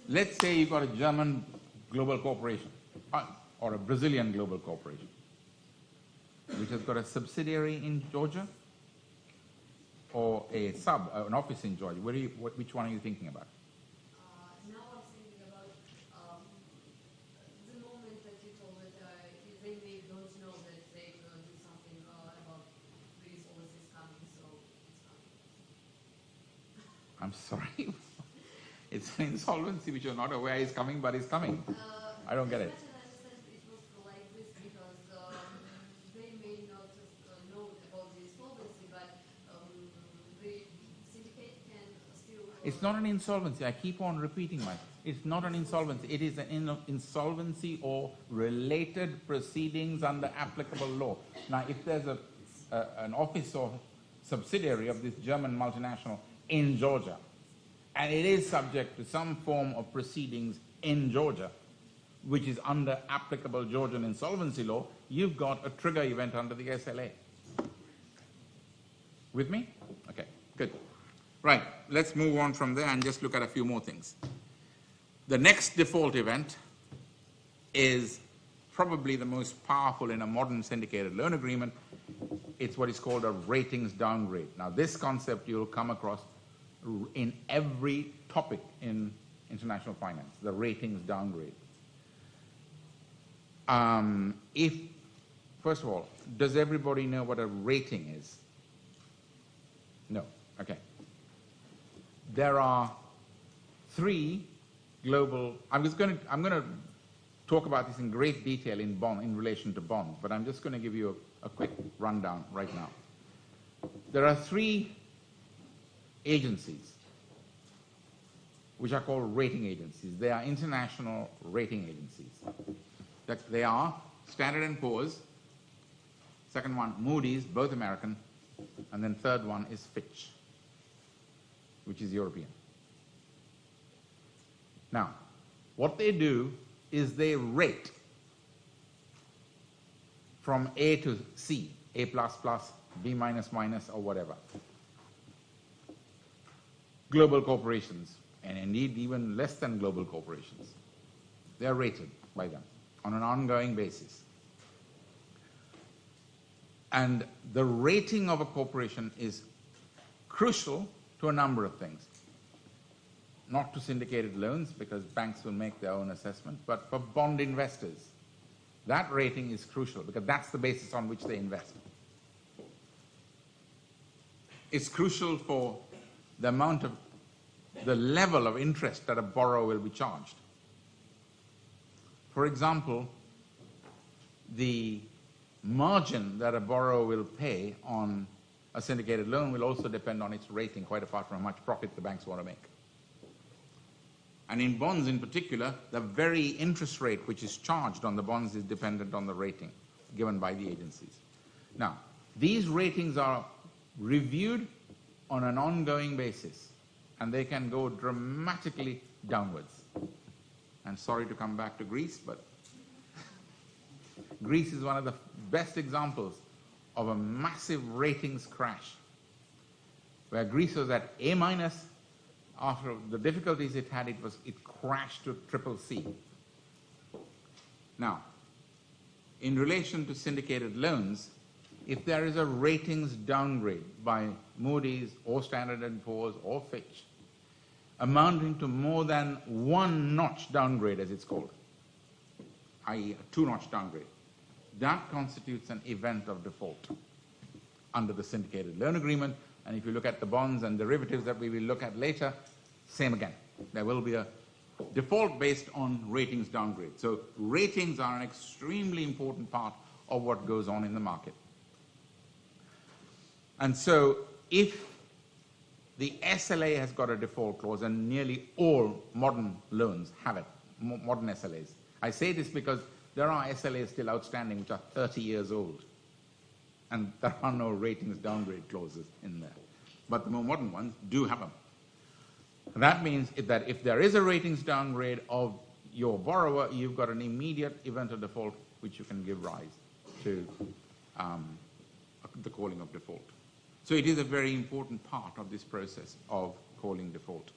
Let's say you've got a German global corporation or a Brazilian global corporation which has got a subsidiary in Georgia or an office in Georgia. Which one are you thinking about? Now I'm thinking about the moment that you told that they don't know that they do something about these policies coming, so it's coming. I'm sorry. It's an insolvency which you're not aware is coming, but is coming. I don't get it. It was like this because they may not know about the insolvency, but the syndicate can still... It's not an insolvency. I keep on repeating myself. It's not an insolvency. It is an insolvency or related proceedings under applicable law. Now, if there's a an office or subsidiary of this German multinational in Georgia, and it is subject to some form of proceedings in Georgia, which is under applicable Georgian insolvency law, you've got a trigger event under the SLA. With me? Okay, good. Right, let's move on from there and just look at a few more things. The next default event is probably the most powerful in a modern syndicated loan agreement. It's what is called a ratings downgrade. Now, this concept you'll come across in every topic in international finance, the ratings downgrade. First of all, does everybody know what a rating is? No, okay. There are three global, I'm going to talk about this in great detail in relation to bonds, but I'm just going to give you a quick rundown right now. There are three agencies which are called rating agencies. They are international rating agencies. They are Standard & Poor's, second one Moody's, both American, and then third one is Fitch, which is European. Now, what they do is they rate from A to C, A++, B-, or whatever. Global corporations, and indeed even less than global corporations, they are rated by them on an ongoing basis. And the rating of a corporation is crucial to a number of things. Not to syndicated loans, because banks will make their own assessment, but for bond investors. That rating is crucial, because that's the basis on which they invest. It's crucial for the level of interest that a borrower will be charged. For example, the margin that a borrower will pay on a syndicated loan will also depend on its rating, quite apart from how much profit the banks want to make. And in bonds in particular, the very interest rate which is charged on the bonds is dependent on the rating given by the agencies. Now, these ratings are reviewed on an ongoing basis, and they can go dramatically downwards. I'm sorry to come back to Greece, but Greece is one of the best examples of a massive ratings crash, where Greece was at A-. After the difficulties it had, it crashed to CCC. Now, in relation to syndicated loans, if there is a ratings downgrade by Moody's or Standard & Poor's or Fitch, amounting to more than one notch downgrade, as it's called, i.e. a two-notch downgrade, that constitutes an event of default under the syndicated loan agreement. And if you look at the bonds and derivatives that we will look at later, same again. There will be a default based on ratings downgrade. So ratings are an extremely important part of what goes on in the market. And so if the SLA has got a default clause, and nearly all modern loans have it, modern SLAs. I say this because there are SLAs still outstanding which are 30 years old, and there are no ratings downgrade clauses in there. But the more modern ones do have them. That means that if there is a ratings downgrade of your borrower, you've got an immediate event of default which you can give rise to the calling of default. So it is a very important part of this process of calling default.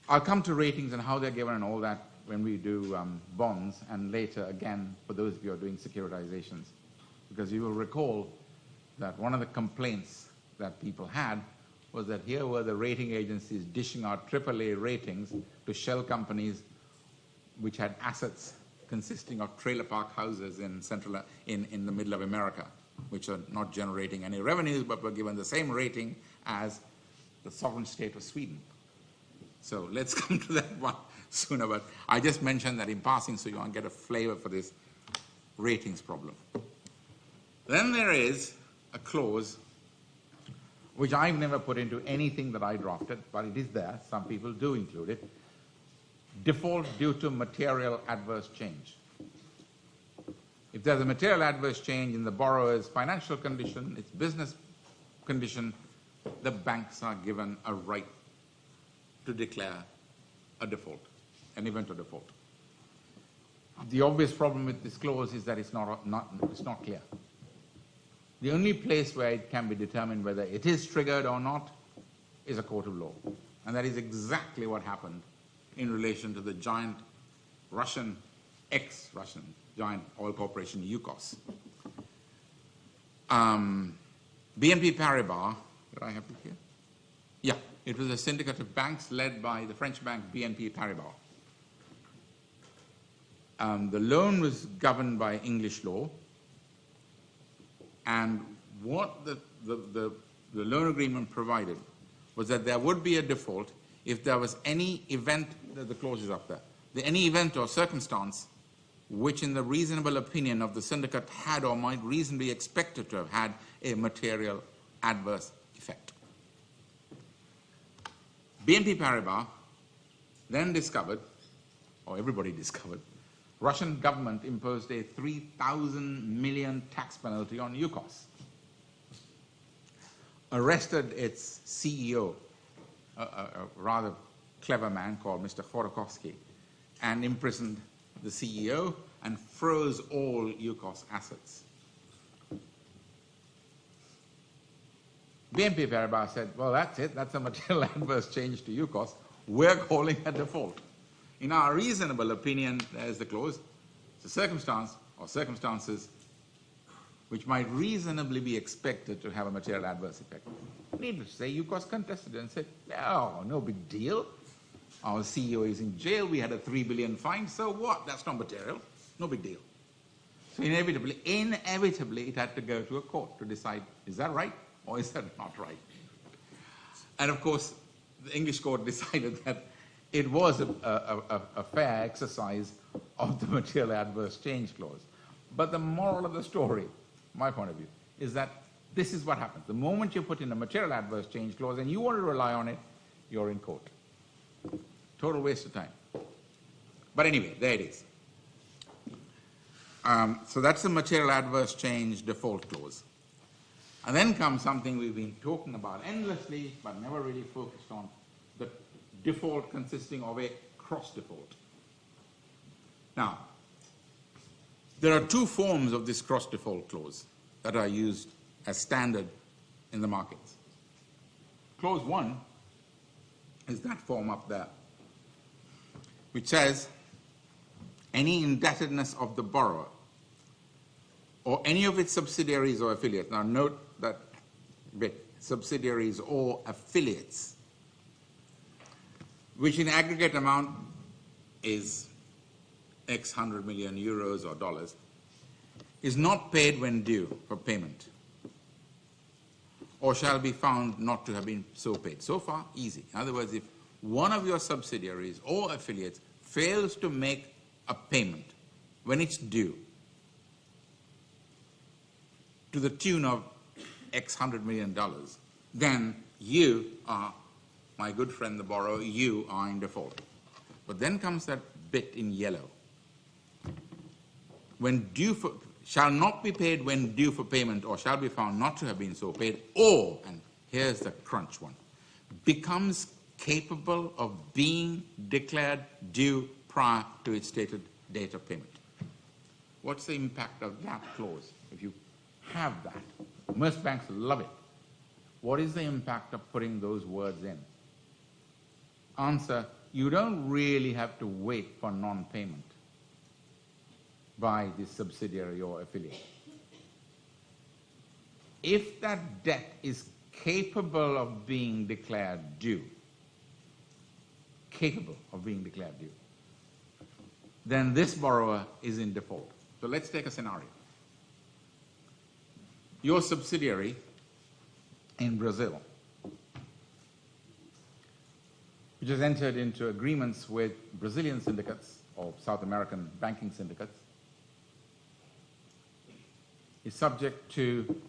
I'll come to ratings and how they're given and all that when we do bonds, and later again for those of you who are doing securitizations. Because you will recall that one of the complaints that people had was that here were the rating agencies dishing out AAA ratings to shell companies which had assets consisting of trailer park houses in the middle of America, which are not generating any revenues, but were given the same rating as the sovereign state of Sweden. So let's come to that one sooner, but I just mentioned that in passing so you can get a flavor for this ratings problem. Then there is a clause which I've never put into anything that I drafted, but it is there. Some people do include it. Default due to material adverse change. If there's a material adverse change in the borrower's financial condition, its business condition, the banks are given a right to declare a default, an event of default. The obvious problem with this clause is that it's not clear. The only place where it can be determined whether it is triggered or not is a court of law. And that is exactly what happened in relation to the giant Russian, ex-Russian giant oil corporation, Yukos. BNP Paribas, did I have it here? Yeah, it was a syndicate of banks led by the French bank BNP Paribas. The loan was governed by English law, and what the loan agreement provided was that there would be a default if there was any event, the clause is up there, any event or circumstance which in the reasonable opinion of the syndicate had or might reasonably expected to have had a material adverse effect. BNP Paribas then discovered, or everybody discovered, Russian government imposed a 3,000 million tax penalty on Yukos, arrested its CEO, a rather clever man called Mr. Khodorkovsky, and imprisoned the CEO and froze all Yukos assets. BNP Paribas said, well, that's it, that's a material adverse change to Yukos, we're calling a default. In our reasonable opinion, there's the clause, it's a circumstance or circumstances which might reasonably be expected to have a material adverse effect. Needless to say, Yukos contested it and said, no big deal. Our CEO is in jail, we had a 3 billion fine, so what? That's not material, no big deal. So inevitably, it had to go to a court to decide, is that right or is that not right? And of course, the English court decided that it was a fair exercise of the material adverse change clause. But the moral of the story, my point of view, is that this is what happens. The moment you put in a material adverse change clause and you want to rely on it, you're in court. Total waste of time. But anyway, there it is. So that's the material adverse change default clause. And then comes something we've been talking about endlessly, but never really focused on, the default consisting of a cross default. Now, there are two forms of this cross default clause that are used as standard in the markets. Clause 1 is that form up there, which says any indebtedness of the borrower or any of its subsidiaries or affiliates. Now note that bit, subsidiaries or affiliates, which in aggregate amount is X 100 million euros or dollars, is not paid when due for payment, or shall be found not to have been so paid. So far, easy. In other words, if one of your subsidiaries or affiliates fails to make a payment when it's due to the tune of X $100 million, then you are, my good friend the borrower, you are in default. But then comes that bit in yellow. When due for, shall not be paid when due for payment or shall be found not to have been so paid, or, and here's the crunch one, becomes capable of being declared due prior to its stated date of payment. What's the impact of that clause if you have that? Most banks love it. What is the impact of putting those words in? Answer, you don't really have to wait for non-payment by the subsidiary or affiliate. If that debt is capable of being declared due, then this borrower is in default. So let's take a scenario. Your subsidiary in Brazil, which has entered into agreements with Brazilian syndicates or South American banking syndicates, is subject to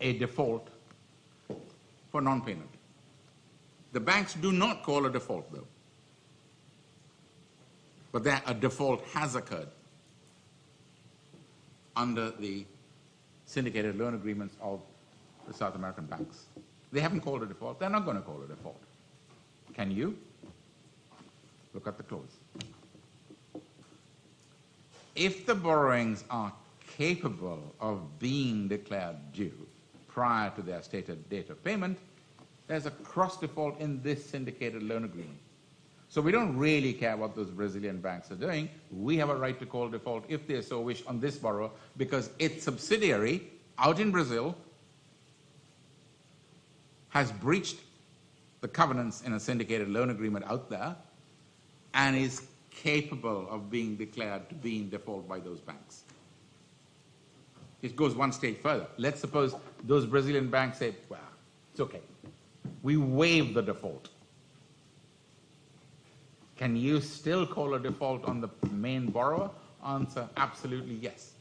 a default for non-payment. The banks do not call a default, though. But a default has occurred. under the syndicated loan agreements of the South American banks. They haven't called a default. They're not going to call a default. Can you? Look at the clause. If the borrowings are capable of being declared due prior to their stated date of payment, there's a cross default in this syndicated loan agreement. So we don't really care what those Brazilian banks are doing. We have a right to call default if they so wish on this borrower because its subsidiary out in Brazil has breached the covenants in a syndicated loan agreement out there and is capable of being declared to be in default by those banks. It goes one stage further. Let's suppose those Brazilian banks say, well, it's okay. We waive the default. Can you still call a default on the main borrower? Answer, absolutely yes.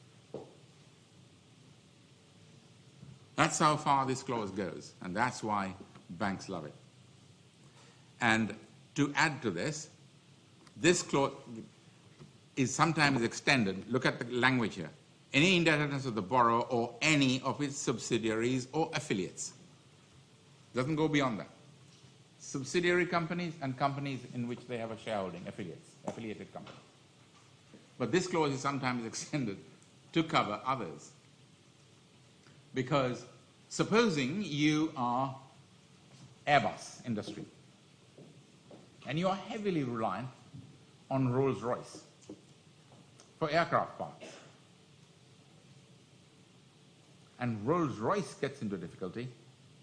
That's how far this clause goes, and that's why banks love it. And to add to this clause is sometimes extended. Look at the language here. Any indebtedness of the borrower or any of its subsidiaries or affiliates. Doesn't go beyond that. Subsidiary companies and companies in which they have a shareholding, affiliated companies. But this clause is sometimes extended to cover others. Because supposing you are Airbus industry and you are heavily reliant on Rolls-Royce for aircraft parts. And Rolls-Royce gets into difficulty,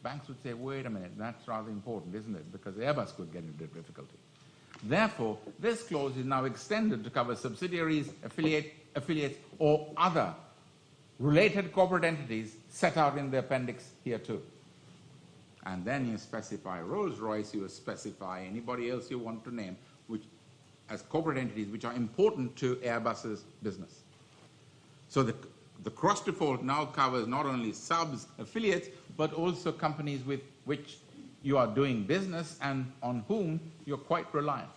banks would say, wait a minute, that's rather important, isn't it? Because Airbus could get into difficulty. Therefore, this clause is now extended to cover subsidiaries, affiliates, or other related corporate entities set out in the appendix here too. And then you specify Rolls-Royce, you specify anybody else you want to name, which as corporate entities which are important to Airbus's business. So the cross default now covers not only subs, affiliates, but also companies with which you are doing business and on whom you're quite reliant.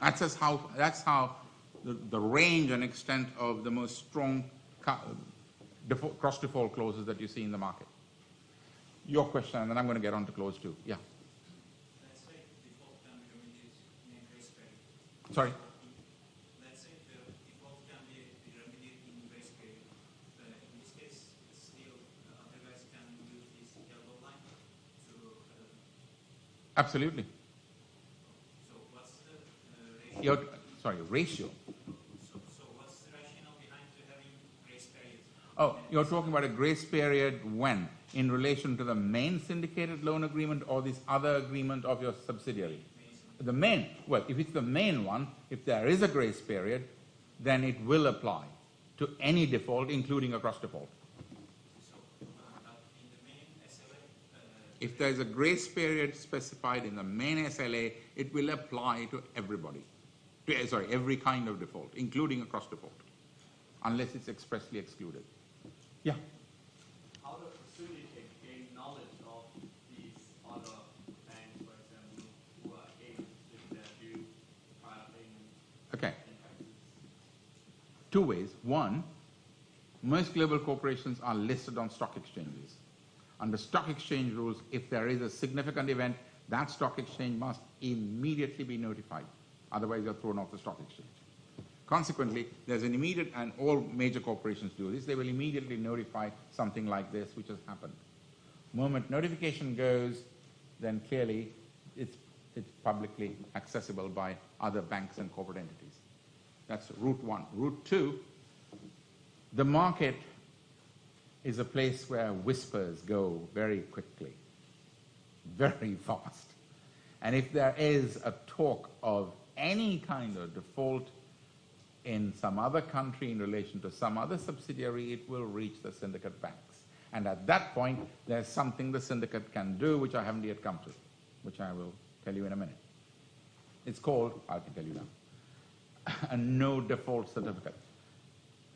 That's how the range and extent of the most strong cross default clauses that you see in the market. Your question, and then I'm going to get on to clause 2. Yeah. Let's say default can be remedied in a grace period. Sorry. Let's say the default can be remedied in grace period. In this case, still other guys can use this yellow line to. Absolutely. So what's the ratio? Ratio. So what's the rationale behind to having grace period? Oh, you're talking about a grace period when? In relation to the main syndicated loan agreement or this other agreement of your subsidiary? The main, well, if it's the main one, if there is a grace period, then it will apply to any default, including a cross default. So in the main SLA? If there is a grace period specified in the main SLA, it will apply to everybody. Every kind of default, including a cross default, unless it's expressly excluded. Yeah. How does the syndicate gain knowledge of these other banks, for example, who are able if they're due prior payment? Okay. Two ways. One, most global corporations are listed on stock exchanges. Under stock exchange rules, if there is a significant event, that stock exchange must immediately be notified. Otherwise, you're thrown off the stock exchange. Consequently, there's an immediate, and all major corporations do this, they will immediately notify something like this which has happened. Moment notification goes, then clearly it's publicly accessible by other banks and corporate entities. That's route 1. Route 2, the market is a place where whispers go very quickly, very fast. And if there is a talk of any kind of default in some other country in relation to some other subsidiary, it will reach the syndicate banks. And at that point, there's something the syndicate can do, which I haven't yet come to, which I will tell you in a minute. It's called, I'll tell you now, a no default certificate.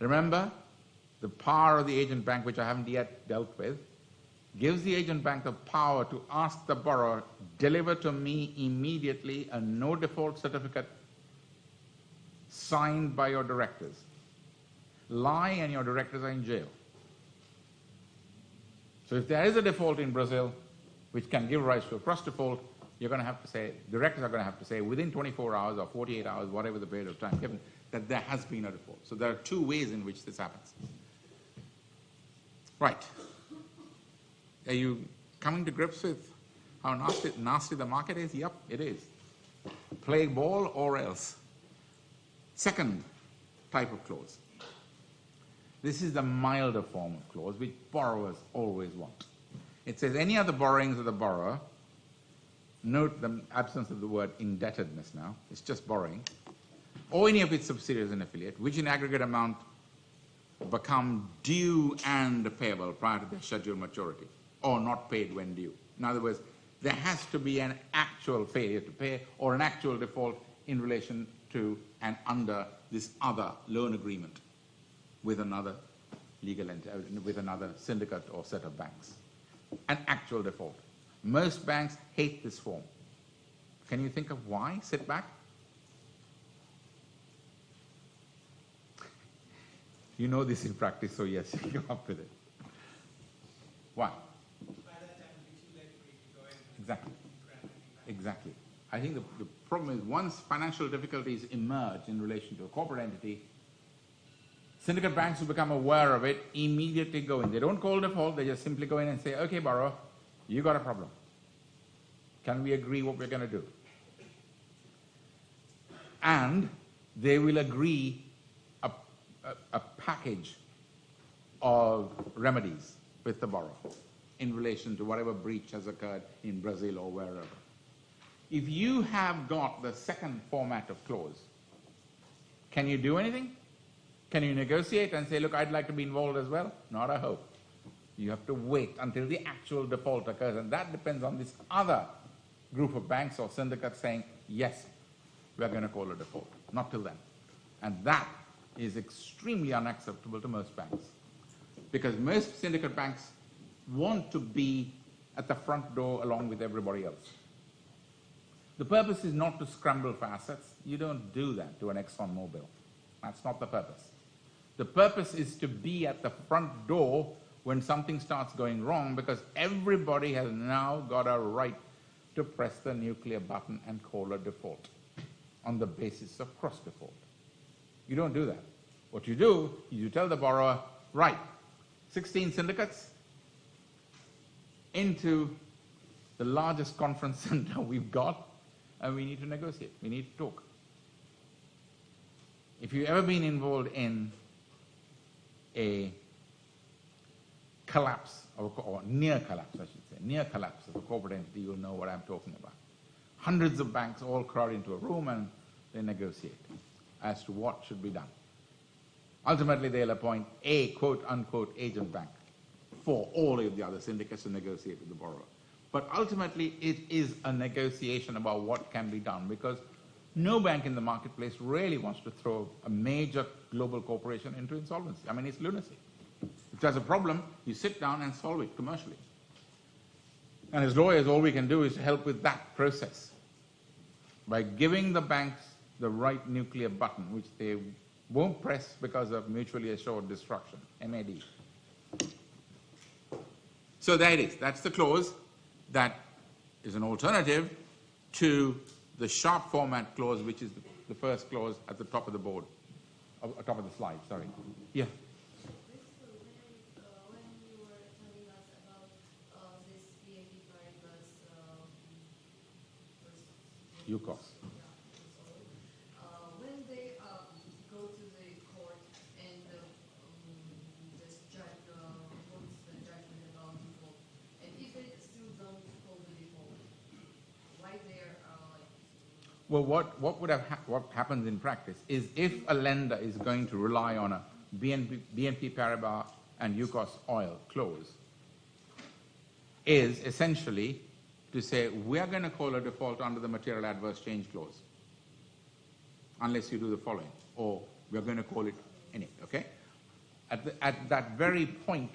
Remember, the power of the agent bank, which I haven't yet dealt with, gives the agent bank the power to ask the borrower, deliver to me immediately a no default certificate signed by your directors. lie and your directors are in jail. So if there is a default in Brazil, which can give rise to a cross default, you're going to have to say, directors are going to have to say within 24 hours or 48 hours, whatever the period of time given, that there has been a default. So there are two ways in which this happens. Right. Are you coming to grips with how nasty the market is? Yep, it is. Play ball or else. Second type of clause. This is the milder form of clause which borrowers always want. It says any other borrowings of the borrower, note the absence of the word indebtedness now, it's just borrowing, or any of its subsidiaries and affiliate, which in aggregate amount become due and payable prior to their scheduled maturity, or not paid when due. In other words, there has to be an actual failure to pay or an actual default in relation to and under this other loan agreement with another legal entity, with another syndicate or set of banks. An actual default. Most banks hate this form. Can you think of why? Sit back. You know this in practice, so yes, you come up with it. Why? By that time, it'll be too late for you to go in and Exactly. grant it back. Exactly. I think the problem is once financial difficulties emerge in relation to a corporate entity, syndicate banks who become aware of it immediately go in. They don't call default, they just simply go in and say, okay, borrower, you got a problem. Can we agree what we're going to do? And they will agree a package of remedies with the borrower in relation to whatever breach has occurred in Brazil or wherever. If you have got the second format of clause, can you do anything? Can you negotiate and say, look, I'd like to be involved as well? Not a hope. You have to wait until the actual default occurs, and that depends on this other group of banks or syndicates saying, yes, we're going to call a default. Not till then. And that is extremely unacceptable to most banks, because most syndicate banks want to be at the front door along with everybody else. The purpose is not to scramble for assets. You don't do that to an ExxonMobil. That's not the purpose. The purpose is to be at the front door when something starts going wrong, because everybody has now got a right to press the nuclear button and call a default on the basis of cross default. You don't do that. What you do is you tell the borrower, right, 16 syndicates into the largest conference center we've got, and we need to negotiate. We need to talk. If you've ever been involved in a collapse, or near collapse, I should say, near collapse of a corporate entity, you'll know what I'm talking about. Hundreds of banks all crowd into a room and they negotiate as to what should be done. Ultimately, they'll appoint a quote-unquote agent bank for all of the other syndicates to negotiate with the borrower. But ultimately, it is a negotiation about what can be done, because no bank in the marketplace really wants to throw a major global corporation into insolvency. I mean, it's lunacy. If there's a problem, you sit down and solve it commercially. And as lawyers, all we can do is help with that process by giving the banks the right nuclear button, which they won't press because of mutually assured destruction, MAD. So there it is. That's the clause that is an alternative to the sharp format clause, which is the first clause at the top of the board, top of the slide, sorry. Yeah? Basically, when you were telling us about this BNP Paribas UCOS. when they go to the court and this judge votes the judgment about default, and if they still don't call the default, why they're Well, what happens in practice is if a lender is going to rely on a BNP Paribas and UCOS oil clause, is essentially to say, we're going to call a default under the material adverse change clause, unless you do the following, or we're going to call it any, okay? At that very point,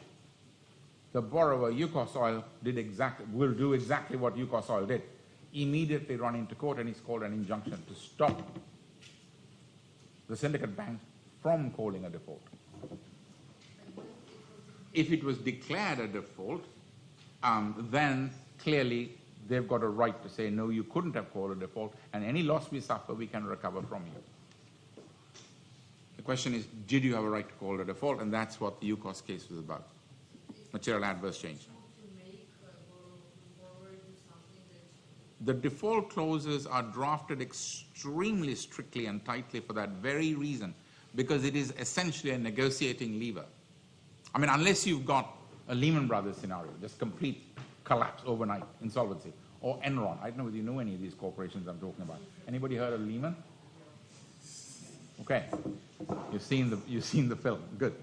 the borrower, UCOS oil, will do exactly what UCOS oil did. Immediately run into court, and it's called an injunction to stop the syndicate bank from calling a default. if it was declared a default, then clearly they've got a right to say, no, you couldn't have called a default, and any loss we suffer, we can recover from you. The question is, did you have a right to call a default? And that's what the UCOS case was about. Material adverse change. The default clauses are drafted extremely strictly and tightly for that very reason, because it is essentially a negotiating lever. I mean, unless you've got a Lehman Brothers scenario, just complete collapse overnight, insolvency, or Enron. I don't know whether you know any of these corporations I'm talking about. Anybody heard of Lehman? Okay, you've seen the film. Good.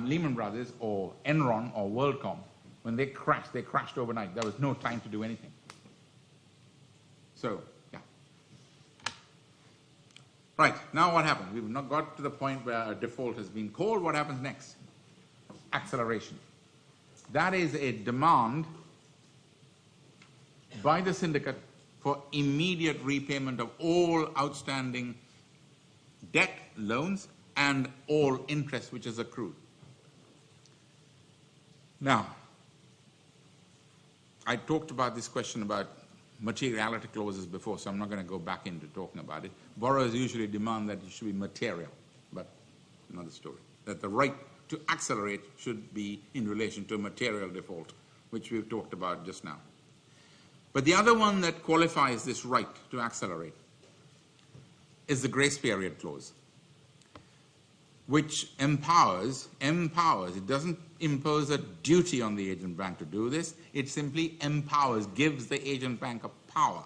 Lehman Brothers or Enron or WorldCom, when they crashed overnight. There was no time to do anything. So, yeah. Right, now what happens? We've not got to the point where a default has been called. What happens next? Acceleration. That is a demand by the syndicate for immediate repayment of all outstanding debt, loans, and all interest which is accrued. Now, I talked about this question about materiality clauses before, so I'm not going to go back into talking about it. Borrowers usually demand that it should be material, but another story. That the right to accelerate should be in relation to a material default, which we've talked about just now. But the other one that qualifies this right to accelerate is the grace period clause, which empowers, it doesn't impose a duty on the agent bank to do this, it simply empowers, gives the agent bank a power,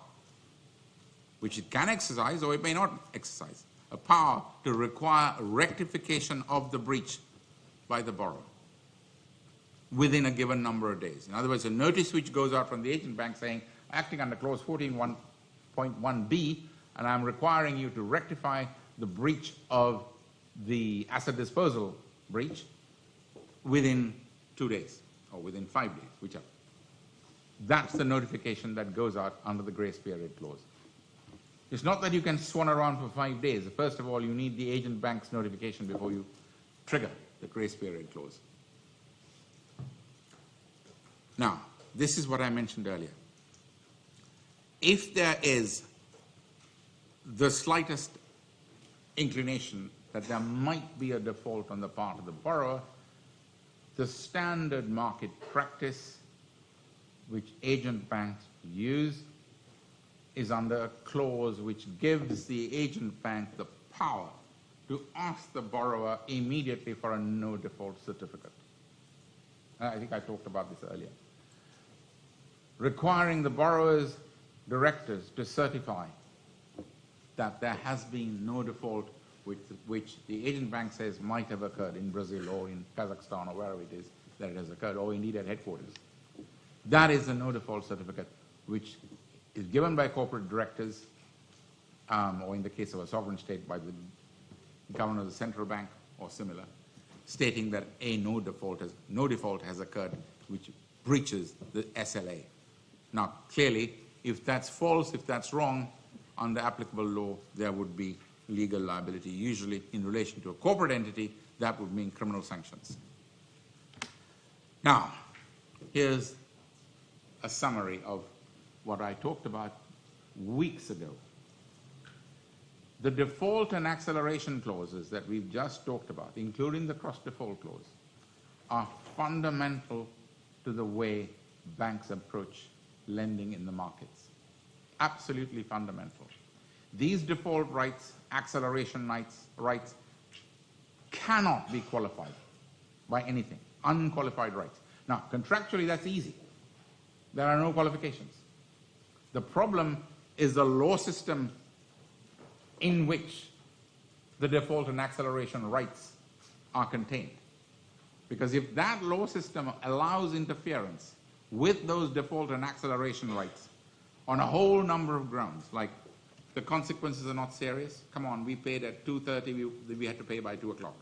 which it can exercise or it may not exercise, a power to require rectification of the breach by the borrower within a given number of days. In other words, a notice which goes out from the agent bank saying, acting under clause 14.1b, and I'm requiring you to rectify the breach of the asset disposal breach within 2 days or within 5 days, whichever. That's the notification that goes out under the grace period clause. It's not that you can swan around for 5 days. First of all, you need the agent bank's notification before you trigger the grace period clause. Now, this is what I mentioned earlier. If there is the slightest inclination that there might be a default on the part of the borrower, the standard market practice which agent banks use is under a clause which gives the agent bank the power to ask the borrower immediately for a no default certificate. I think I talked about this earlier. Requiring the borrower's directors to certify that there has been no default which the agent bank says might have occurred in Brazil or in Kazakhstan or wherever it is that it has occurred, or indeed at headquarters. That is a no default certificate which is given by corporate directors, or in the case of a sovereign state by the governor of the central bank or similar, stating that a no default has occurred which breaches the SLA. Now, clearly, if that's false, if that's wrong, under applicable law, there would be legal liability. Usually, in relation to a corporate entity, that would mean criminal sanctions. Now, here's a summary of what I talked about weeks ago. The default and acceleration clauses that we've just talked about, including the cross-default clause, are fundamental to the way banks approach lending in the markets. Absolutely fundamental. These default rights, acceleration rights, cannot be qualified by anything, unqualified rights. Now, contractually, that's easy. There are no qualifications. The problem is the law system in which the default and acceleration rights are contained. Because if that law system allows interference with those default and acceleration rights on a whole number of grounds, like the consequences are not serious, come on, we paid at 2:30, we had to pay by 2 o'clock.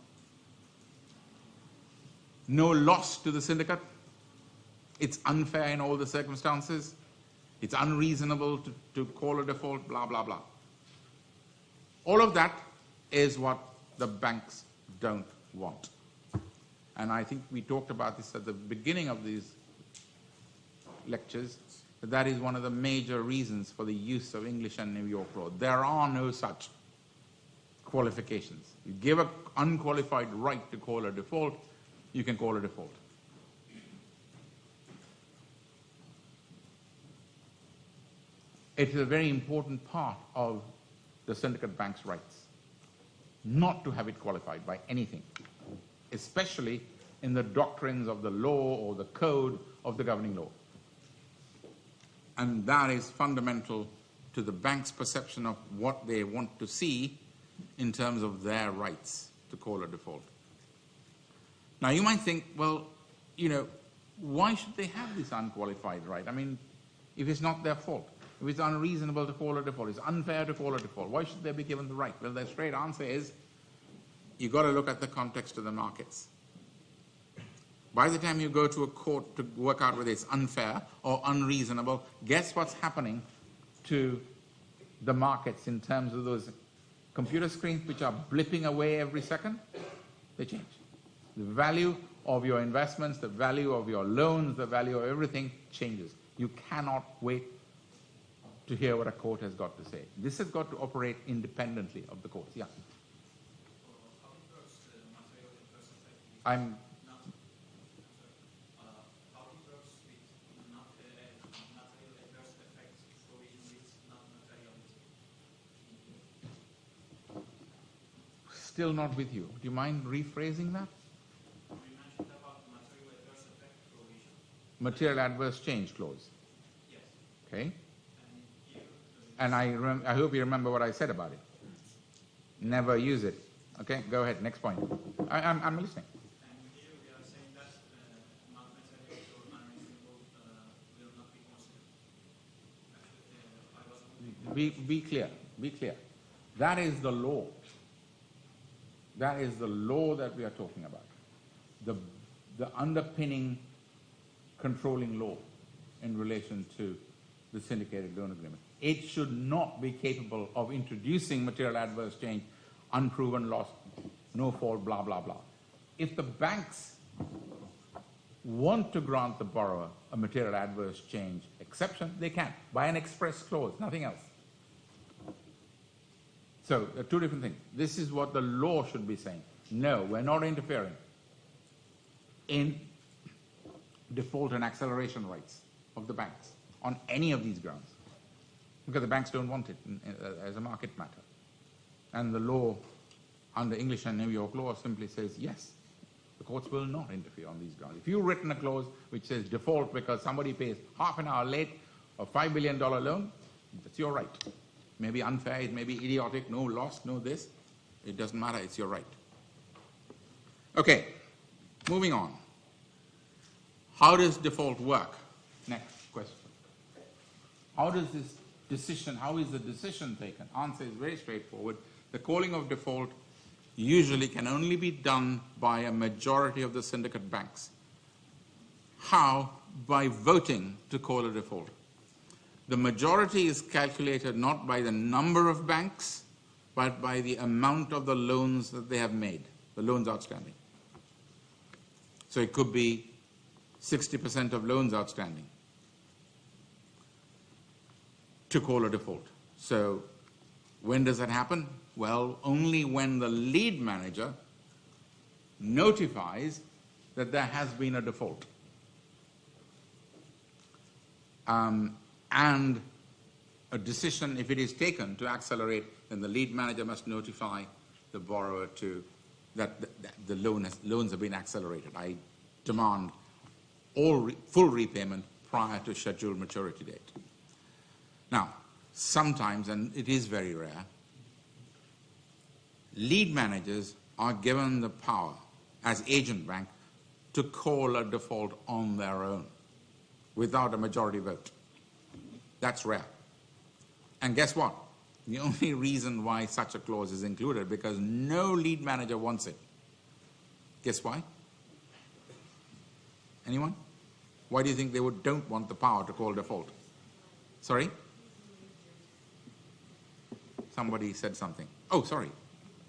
No loss to the syndicate, it's unfair in all the circumstances, it's unreasonable to call a default, blah, blah, blah. All of that is what the banks don't want. and I think we talked about this at the beginning of these lectures, that is one of the major reasons for the use of English and New York law. There are no such qualifications. You give an unqualified right to call a default, you can call a default. It is a very important part of the syndicate bank's rights not to have it qualified by anything, especially in the doctrines of the law or the code of the governing law. And that is fundamental to the bank's perception of what they want to see in terms of their rights to call a default. Now you might think, well, you know, why should they have this unqualified right? I mean, if it's not their fault, if it's unreasonable to call a default, it's unfair to call a default, why should they be given the right? Well, the straight answer is, you've got to look at the context of the markets. By the time you go to a court to work out whether it's unfair or unreasonable, guess what's happening to the markets in terms of those computer screens which are blipping away every second? They change. The value of your investments, the value of your loans, the value of everything changes. You cannot wait to hear what a court has got to say. This has got to operate independently of the courts. Yeah. How it works, material adverse effect with I'm not, how it works with not material adverse effect provision with not materiality. still not with you. Do you mind rephrasing that? We mentioned about material adverse effect provision. Material adverse change clause. Yes. Okay? And here, And I hope you remember what I said about it. Never use it. Okay? Go ahead. Next point. I'm listening. and here we are saying that not material or unreasonable will not be considered. Actually, I was wondering. Be clear. Be clear. That is the law. That is the law that we are talking about. The underpinning controlling law in relation to the syndicated loan agreement. It should not be capable of introducing material adverse change, unproven loss, no fault, blah, blah, blah. If the banks want to grant the borrower a material adverse change exception, they can, by an express clause, nothing else. So, there are two different things. This is what the law should be saying. No, we're not interfering in default and acceleration rights of the banks on any of these grounds, because the banks don't want it as a market matter. And the law, under English and New York law, simply says, yes, the courts will not interfere on these grounds. If you've written a clause which says default because somebody pays half an hour late a $5 billion loan, that's your right. It may be unfair, it may be idiotic, no loss, no this. It doesn't matter, it's your right. Okay, moving on. How does default work? Next question. How does this decision, how is the decision taken? Answer is very straightforward. The calling of default usually can only be done by a majority of the syndicate banks. How? By voting to call a default. The majority is calculated not by the number of banks, but by the amount of the loans that they have made, the loans outstanding. So it could be 60% of loans outstanding to call a default. So when does that happen? Well, only when the lead manager notifies that there has been a default. And a decision, if it is taken to accelerate, then the lead manager must notify the borrower to that the loans have been accelerated. I demand full repayment prior to scheduled maturity date. Now, sometimes, and it is very rare, lead managers are given the power as agent bank to call a default on their own without a majority vote. That's rare. And guess what? The only reason why such a clause is included because no lead manager wants it. Guess why? Anyone? Why do you think they don't want the power to call default? Sorry? Somebody said something. Oh, sorry.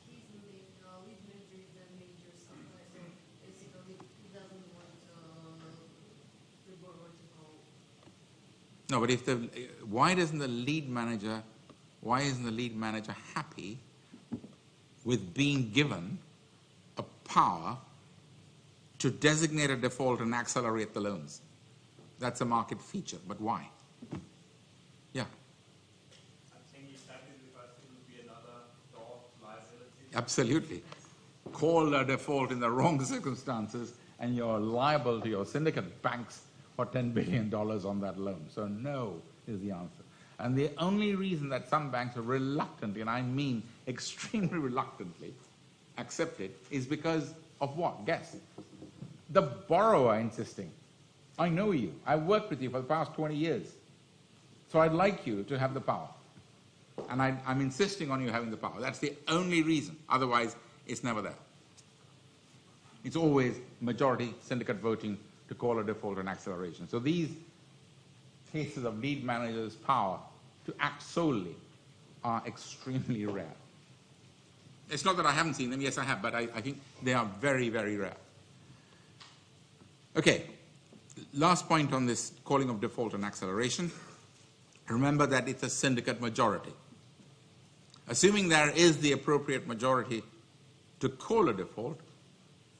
Lead manager is a major supplier, so basically No, but if why isn't the lead manager happy with being given a power to designate a default and accelerate the loans? That's a market feature, but why? Yeah. I think exactly because it will be another door to liability. Absolutely. Call a default in the wrong circumstances and you're liable to your syndicate banks for $10 billion on that loan. So no is the answer. And the only reason that some banks are reluctantly, and I mean extremely reluctantly, accept it is because of what? Guess. The borrower insisting. I know you. I've worked with you for the past 20 years. So I'd like you to have the power. And I'm insisting on you having the power. That's the only reason. Otherwise, it's never there. It's always majority syndicate voting to call a default and acceleration. So these cases of lead managers' power to act solely are extremely rare. It's not that I haven't seen them. Yes, I have, but I think they are very, very rare. Okay, last point on this calling of default and acceleration. Remember that it's a syndicate majority. Assuming there is the appropriate majority to call a default,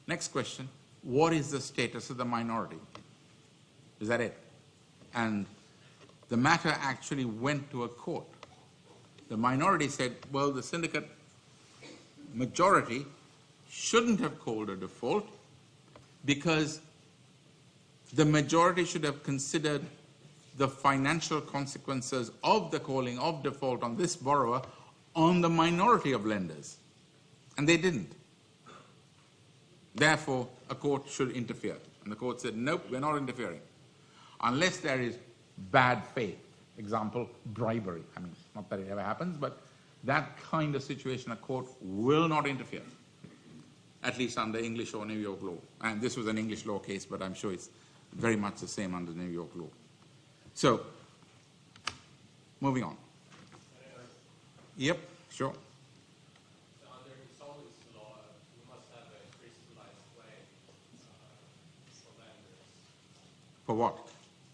next question, what is the status of the minority? Is that it? And the matter actually went to a court. The minority said, well, the syndicate majority shouldn't have called a default because the majority should have considered the financial consequences of the calling of default on this borrower on the minority of lenders. And they didn't. Therefore, a court should interfere. And the court said, nope, we're not interfering. Unless there is bad faith. Example, bribery. I mean, not that it ever happens, but that kind of situation, a court will not interfere. At least under English or New York law. And this was an English law case, but I'm sure it's very much the same under New York law. So, moving on. Yep, sure. So under insolvency law, you must have a crystallized claim for lenders. For what?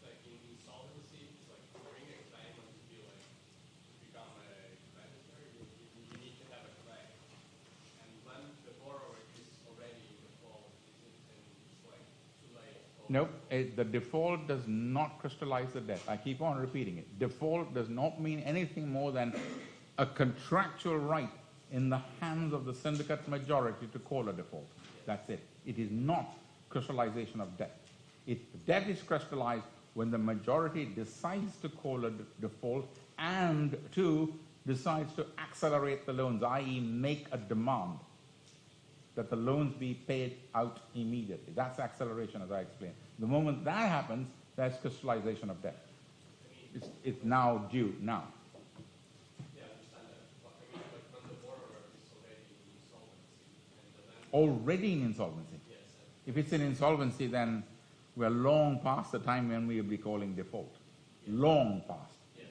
Like in insolvency, it's like to bring a claim and to be like, to become a creditor, you need to have a claim. And when the borrower is already in default, it's like too late. Nope, the default does not crystallize the debt. I keep on repeating it. Default does not mean anything more than a contractual right in the hands of the syndicate majority to call a default. That's it. It is not crystallization of debt. Debt is crystallized when the majority decides to call a default and decides to accelerate the loans, i.e. make a demand that the loans be paid out immediately. That's acceleration, as I explained. The moment that happens, that's crystallization of debt. It's now due, now. Yeah, I understand that. But I mean, like when the borrower is already in insolvency and the lender... Already in insolvency. Yes. If it's in insolvency, then we're long past the time when we will be calling default. Long past. Yes.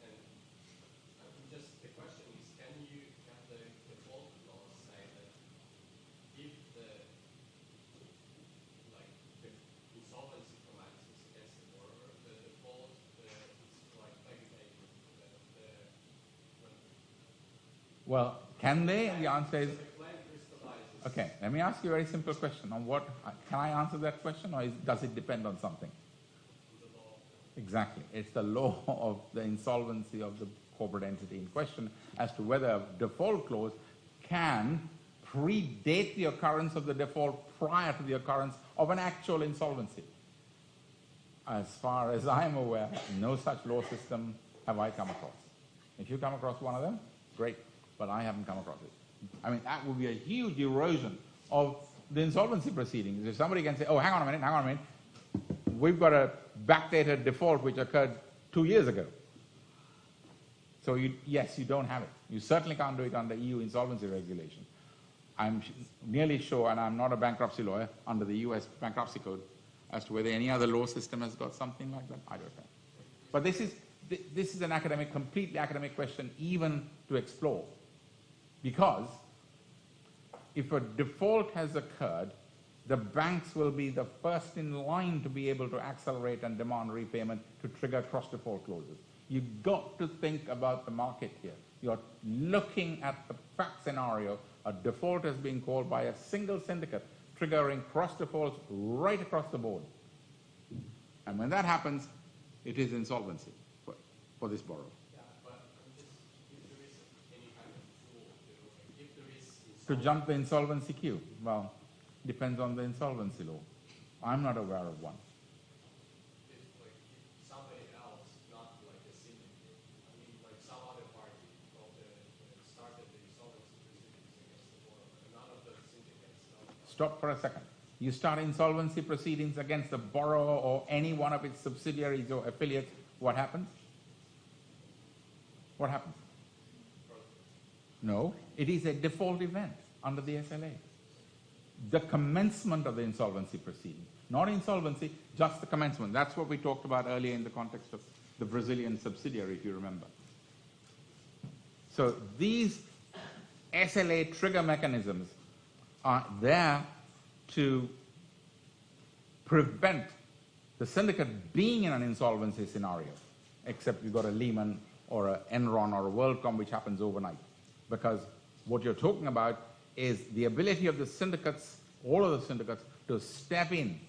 And just the question is, can the default clause say that if the insolvency collapses against the borrower, the default is like backdated Well, can they? The answer is, the claim crystallizes okay, let me ask you a very simple question. On what, can I answer that question, or does it depend on something? the law. Exactly. It's the law of the insolvency of the corporate entity in question as to whether a default clause can predate the occurrence of the default prior to the occurrence of an actual insolvency. As far as I'm aware, no such law system have I come across. If you come across one of them, great, but I haven't come across it. I mean, that would be a huge erosion of the insolvency proceedings. If somebody can say, oh, hang on a minute, we've got a backdated default which occurred 2 years ago. So yes, you don't have it. You certainly can't do it under EU insolvency regulation. I'm nearly sure, and I'm not a bankruptcy lawyer, under the US bankruptcy code, as to whether any other law system has got something like that. I don't know. But this is an academic, completely academic question even to explore. Because if a default has occurred, the banks will be the first in line to be able to accelerate and demand repayment to trigger cross-default clauses. You've got to think about the market here. You're looking at the fact scenario, a default is being called by a single syndicate, triggering cross-defaults right across the board. And when that happens, it is insolvency for this borrower. Yeah, but I'm just, if there is any kind of tool to, if there is To jump the insolvency queue? Well, depends on the insolvency law. I'm not aware of one. if like if somebody else, not like a syndicate, I mean like some other party started the insolvency proceedings against the borrower, and none of the syndicates know. Stop for a second. You start insolvency proceedings against the borrower or any one of its subsidiaries or affiliates, what happens? What happens? No, it is a default event under the SLA. The commencement of the insolvency proceeding. Not insolvency, just the commencement. That's what we talked about earlier in the context of the Brazilian subsidiary, if you remember. So these SLA trigger mechanisms are there to prevent the syndicate being in an insolvency scenario, except you've got a Lehman or a Enron or a WorldCom, which happens overnight. Because what you're talking about is the ability of the syndicates, all of the syndicates, to step in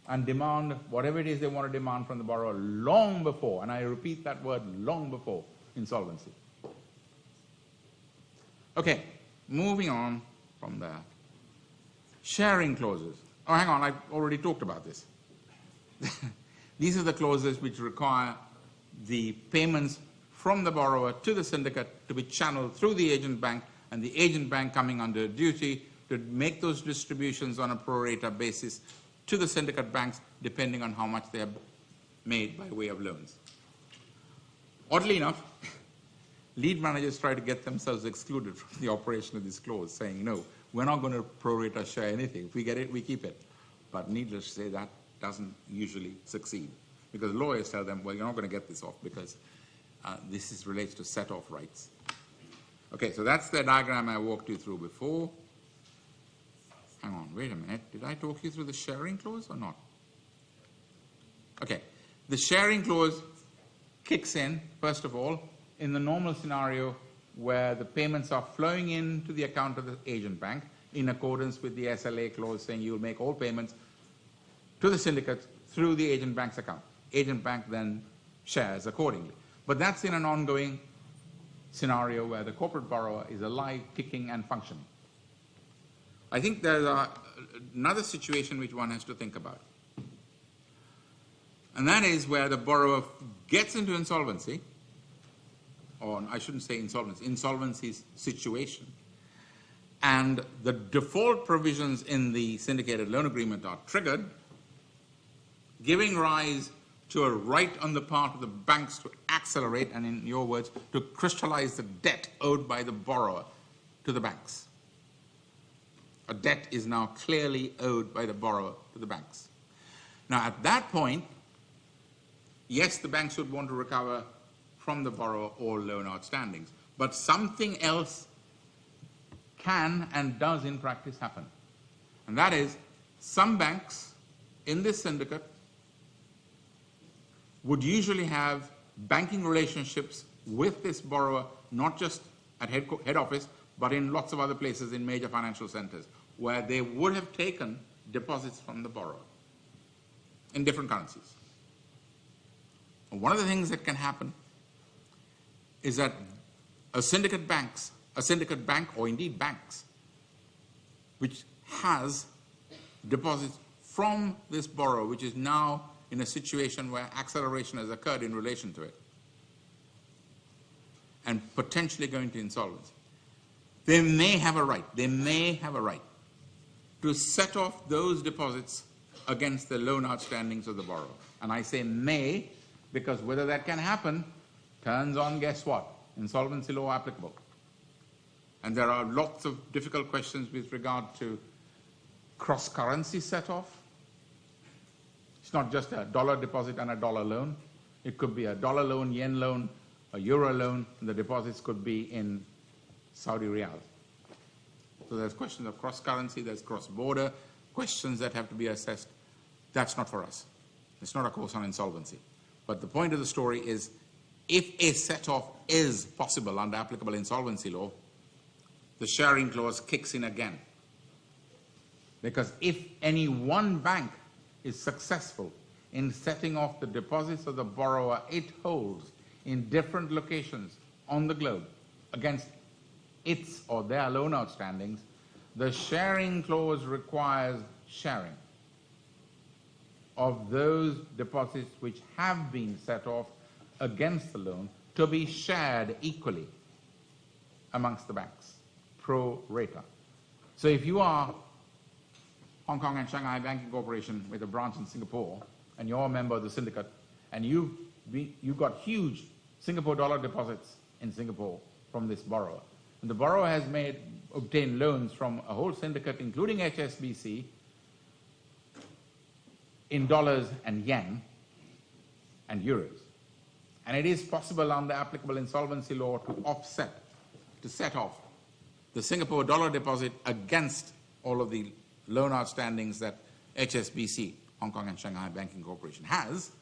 and demand whatever it is they want to demand from the borrower long before, and I repeat that word, long before insolvency. Okay, moving on from there. Sharing clauses. Oh, hang on, I've already talked about this. These are the clauses which require the payments from the borrower to the syndicate to be channeled through the agent bank, and the agent bank coming under duty to make those distributions on a pro rata basis to the syndicate banks depending on how much they have made by way of loans. Oddly enough, lead managers try to get themselves excluded from the operation of this clause, saying, no, we're not going to pro rata share anything. If we get it, we keep it. But needless to say, that doesn't usually succeed, because lawyers tell them, well, you're not going to get this off because this relates to set-off rights. Okay, so that's the diagram I walked you through before. Hang on, wait a minute. Did I talk you through the sharing clause or not? Okay, the sharing clause kicks in, first of all, in the normal scenario where the payments are flowing into the account of the agent bank in accordance with the SLA clause saying you'll make all payments to the syndicate through the agent bank's account. Agent bank then shares accordingly. But that's in an ongoing scenario where the corporate borrower is alive, kicking, and functioning. I think there's another situation which one has to think about. And that is where the borrower gets into insolvency, or I shouldn't say insolvency, insolvency situation, and the default provisions in the syndicated loan agreement are triggered, giving rise to a right on the part of the banks to accelerate, and in your words, to crystallize the debt owed by the borrower to the banks. A debt is now clearly owed by the borrower to the banks. Now, at that point, yes, the banks would want to recover from the borrower all loan outstandings, but something else can and does in practice happen. And that is, some banks in this syndicate would usually have banking relationships with this borrower, not just at head office, but in lots of other places in major financial centers, where they would have taken deposits from the borrower in different currencies. And one of the things that can happen is that a syndicate bank, or indeed banks, which has deposits from this borrower, which is now in a situation where acceleration has occurred in relation to it, and potentially going to insolvency, they may have a right to set off those deposits against the loan outstandings of the borrower. And I say may, because whether that can happen turns on, guess what? Insolvency law applicable. And there are lots of difficult questions with regard to cross-currency set-off. It's not just a dollar deposit and a dollar loan. It could be a dollar loan, yen loan, a euro loan, and the deposits could be in Saudi riyals. So there's questions of cross-currency, there's cross-border, questions that have to be assessed, that's not for us. It's not a course on insolvency. But the point of the story is, if a set-off is possible under applicable insolvency law, the sharing clause kicks in again. Because if any one bank is successful in setting off the deposits of the borrower it holds in different locations on the globe against its or their loan outstandings, the sharing clause requires sharing of those deposits which have been set off against the loan to be shared equally amongst the banks, pro rata. So if you are Hong Kong and Shanghai Banking Corporation with a branch in Singapore, and you're a member of the syndicate, and you've got huge Singapore dollar deposits in Singapore from this borrower, and the borrower has obtained loans from a whole syndicate, including HSBC, in dollars and yen and euros. And it is possible under applicable insolvency law to set off the Singapore dollar deposit against all of the loan outstandings that HSBC, Hong Kong and Shanghai Banking Corporation, has.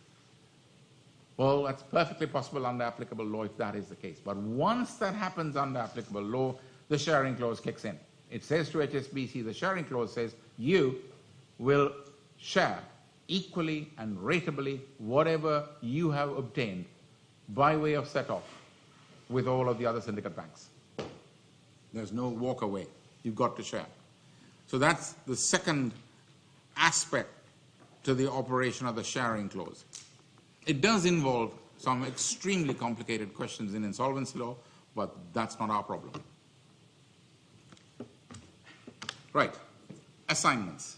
Well, that's perfectly possible under applicable law if that is the case. But once that happens under applicable law, the sharing clause kicks in. It says to HSBC, the sharing clause says, you will share equally and ratably whatever you have obtained by way of set-off with all of the other syndicate banks. There's no walk away. You've got to share. So that's the second aspect to the operation of the sharing clause. It does involve some extremely complicated questions in insolvency law, but that's not our problem. Right, assignments.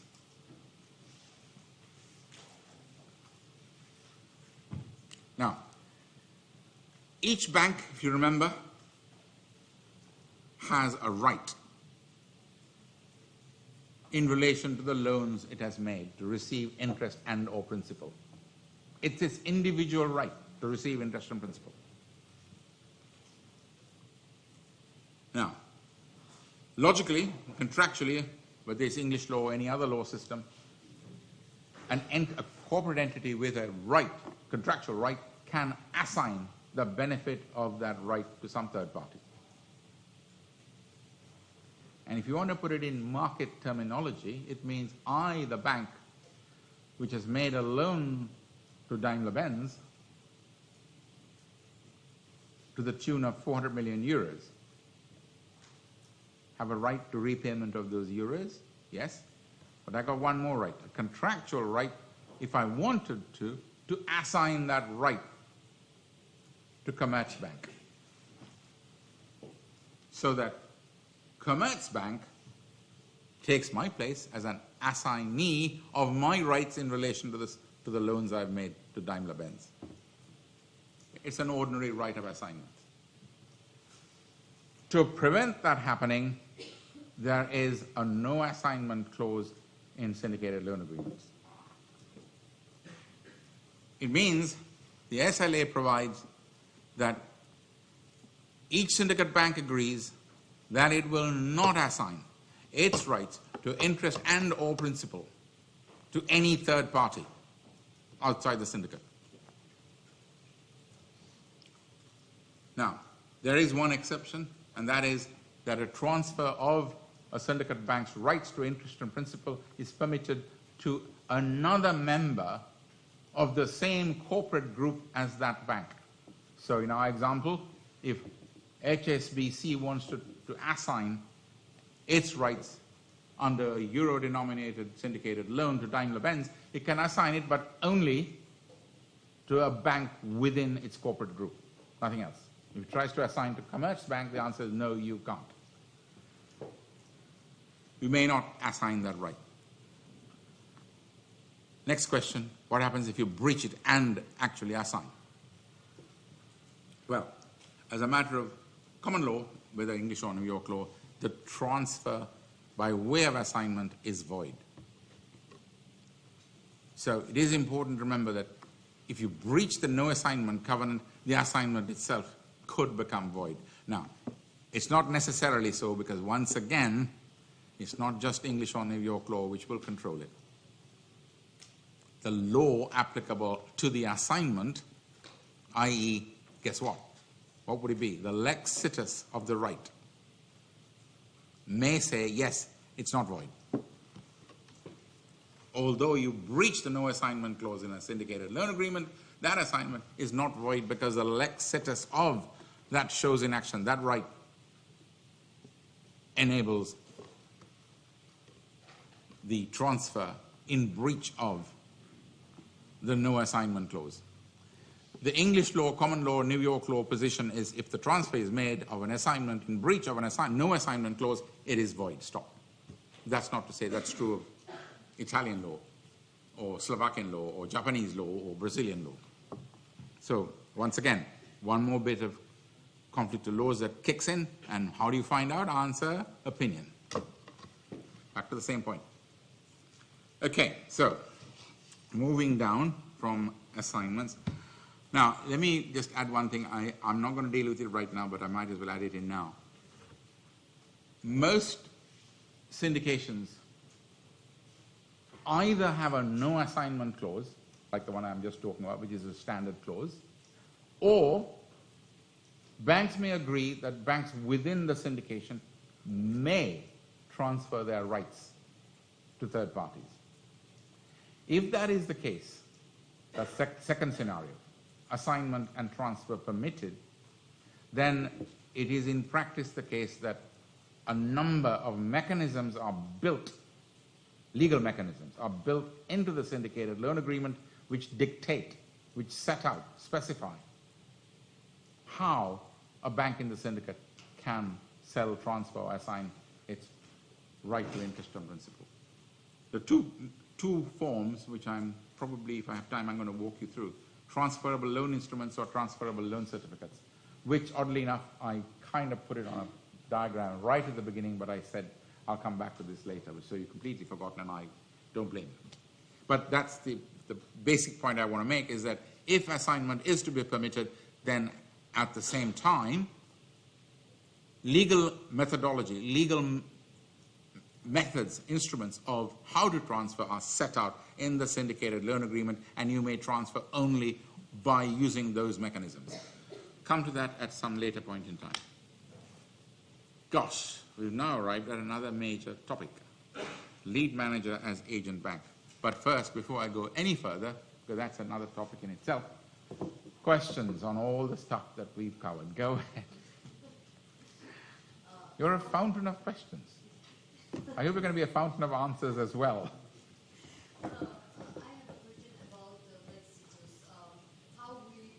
Now, each bank, if you remember, has a right in relation to the loans it has made to receive interest and or principal. It's its individual right to receive interest and principal. Now, logically, contractually, whether it's English law or any other law system, a corporate entity with a right, contractual right, can assign the benefit of that right to some third party. And if you want to put it in market terminology, it means I, the bank, which has made a loan to Daimler-Benz to the tune of 400 million euros, have a right to repayment of those euros, yes, but I got one more right, a contractual right, if I wanted to assign that right to Commerzbank, so that Commerzbank takes my place as an assignee of my rights in relation to the loans I've made to Daimler-Benz. It's an ordinary right of assignment. To prevent that happening, there is a no assignment clause in syndicated loan agreements. It means the SLA provides that each syndicate bank agrees that it will not assign its rights to interest and or principal to any third party outside the syndicate. Now, there is one exception, and that is that a transfer of a syndicate bank's rights to interest and principal is permitted to another member of the same corporate group as that bank. So in our example, if HSBC wants to assign its rights under a euro-denominated syndicated loan to Daimler-Benz, it can assign it, but only to a bank within its corporate group, nothing else. If it tries to assign to Commerzbank, the answer is no, you can't. You may not assign that right. Next question, what happens if you breach it and actually assign? Well, as a matter of common law, whether English or New York law, the transfer by way of assignment is void. So it is important to remember that if you breach the no assignment covenant, the assignment itself could become void. Now, it's not necessarily so, because once again, It's not just English or New York law which will control it. The law applicable to the assignment, i.e., guess what? What would it be? The lex situs of the right may say, yes, it's not void. Although you breach the no assignment clause in a syndicated loan agreement, that assignment is not void because the lex situs of that shows in action, that right enables the transfer in breach of the no assignment clause. The English law, common law, New York law position is if the transfer is made of an assignment in breach of an no assignment clause, it is void. Stop. That's not to say that's true of Italian law or Slovakian law or Japanese law or Brazilian law. So once again, one more bit of conflict of laws that kicks in, and how do you find out? Answer, opinion. Back to the same point. Okay, so moving down from assignments. Now, let me just add one thing. I'm not going to deal with it right now, but I might as well add it in now. Most syndications either have a no assignment clause, like the one I'm just talking about, which is a standard clause, or banks may agree that banks within the syndication may transfer their rights to third parties. If that is the case, the second scenario, assignment and transfer permitted, then it is in practice the case that a number of mechanisms are built, legal mechanisms are built into the syndicated loan agreement which dictate, which set out, specify how a bank in the syndicate can sell, transfer, or assign its right to interest on principal. The two forms, which I'm probably, if I have time, I'm going to walk you through: transferable loan instruments or transferable loan certificates, which oddly enough, I kind of put it on a diagram right at the beginning, but I said I'll come back to this later, so you completely forgotten, and I don't blame you. But that's the basic point I want to make, is that if assignment is to be permitted, then at the same time, legal methodology, legal methods, instruments of how to transfer are set out in the syndicated loan agreement, and you may transfer only by using those mechanisms. Come to that at some later point in time. Gosh, we've now arrived at another major topic: lead manager as agent bank. But first, before I go any further, because that's another topic in itself, questions on all the stuff that we've covered. Go ahead. You're a fountain of questions. I hope you're going to be a fountain of answers as well. I have a question about the lex situs. How we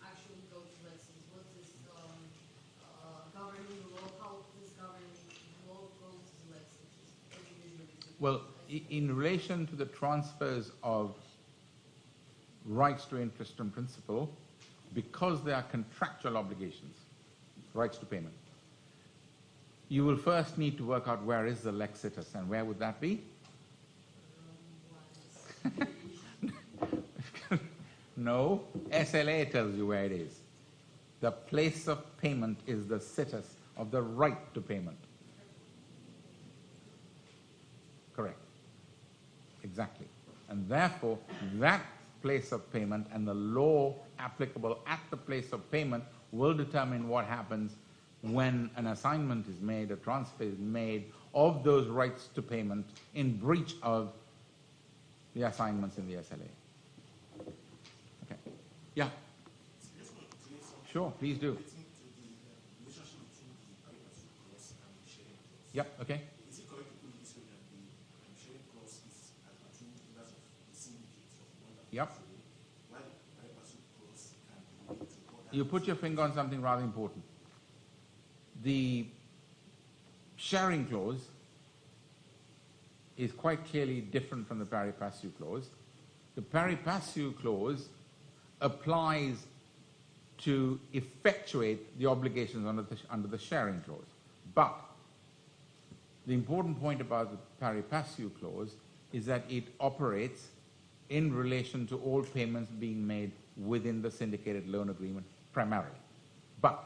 actually go to lex situs? What is governing law? How this governing law goes to lex situs? Well, in relation to the transfers of rights to interest and principal, because they are contractual obligations, rights to payment, you will first need to work out where is the lex situs, and where would that be? No, SLA tells you where it is. The place of payment is the situs of the right to payment. Correct. Exactly. And therefore, that place of payment and the law applicable at the place of payment will determine what happens when an assignment is made, a transfer is made of those rights to payment in breach of the assignments in the SLA. Okay. Yeah. Sure, please do. Yep, okay. Is it correct to put it this way, that the sharing clause is at two members of the syndicate of one that Yep. while the pari passu clause can be related to other? You put your finger on something rather important. The sharing clause is quite clearly different from the pari passu clause. The pari passu clause applies to effectuate the obligations under the sharing clause. But the important point about the pari passu clause is that it operates in relation to all payments being made within the syndicated loan agreement primarily. But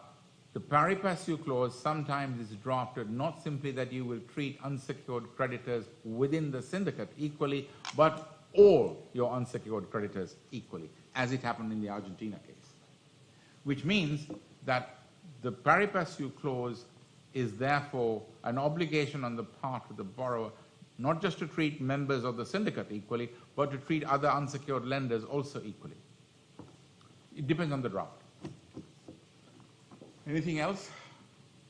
The pari passu clause sometimes is drafted not simply that you will treat unsecured creditors within the syndicate equally, but all your unsecured creditors equally, as it happened in the Argentina case. Which means that the pari passu clause is therefore an obligation on the part of the borrower not just to treat members of the syndicate equally, but to treat other unsecured lenders also equally. It depends on the draft. Anything else?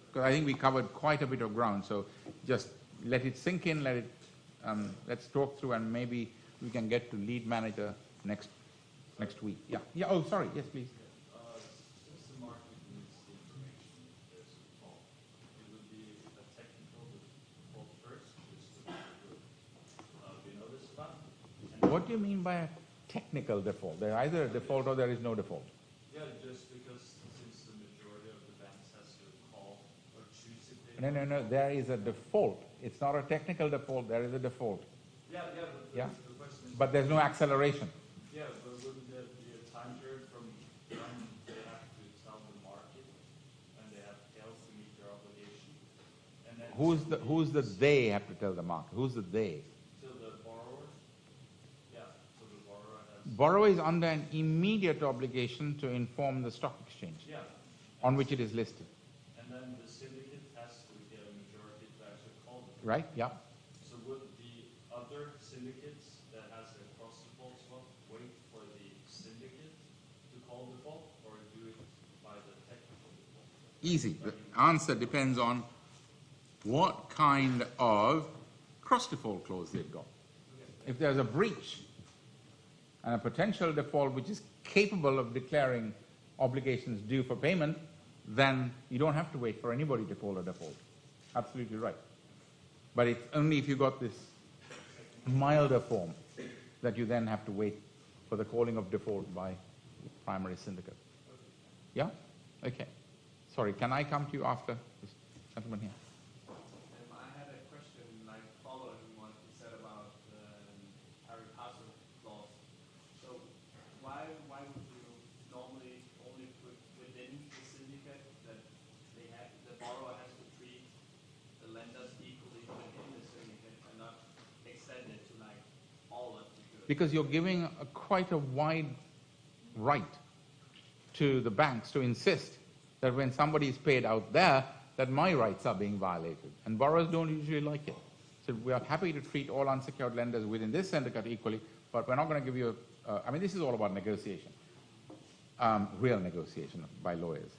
Because I think we covered quite a bit of ground, so just let it sink in, let's talk through, and maybe we can get to lead manager next week. Yeah. Yeah. Oh, sorry. Yes, please. Since the market needs the information, there's a default. It would be a technical default first, just to be noticed about. What do you mean by a technical default? There's either a default or there is no default. Yeah, just because since the majority of the banks has to call or choose if they No. There is a default. It's not a technical default. There is a default. Yeah, but Yeah. The question is, But there's no acceleration. yeah, but wouldn't there be a time period from when they have to tell the market and they have failed to meet their obligation? And then Who's the they have to tell the market? Who's the they? to the borrower? Yeah, so the borrower has, Borrower is under an immediate obligation to inform the stock exchange yeah. on which it is listed. And then the syndicate has to get a majority to actually call them. Right? Yeah. So would the other syndicates that has a cross default swap wait for the syndicate to call default or do it by the technical default? Easy. The answer depends on what kind of cross-default clause they've got. If there's a breach and a potential default which is capable of declaring obligations due for payment, then you don't have to wait for anybody to call a default. Absolutely right. But it's only if you got this milder form that you then have to wait for the calling of default by primary syndicate. Yeah? Okay. Sorry, can I come to you after this gentleman here? I had a question, like following what you said about pari passu clause. So why would you normally only put within the syndicate that the borrower has to treat the lenders equally within the syndicate and not extend it to like all of the goods? Because you're giving quite a wide right to the banks to insist that when somebody is paid out there, that my rights are being violated. And borrowers don't usually like it. So we are happy to treat all unsecured lenders within this syndicate equally, but we're not going to give you I mean, this is all about negotiation, real negotiation by lawyers.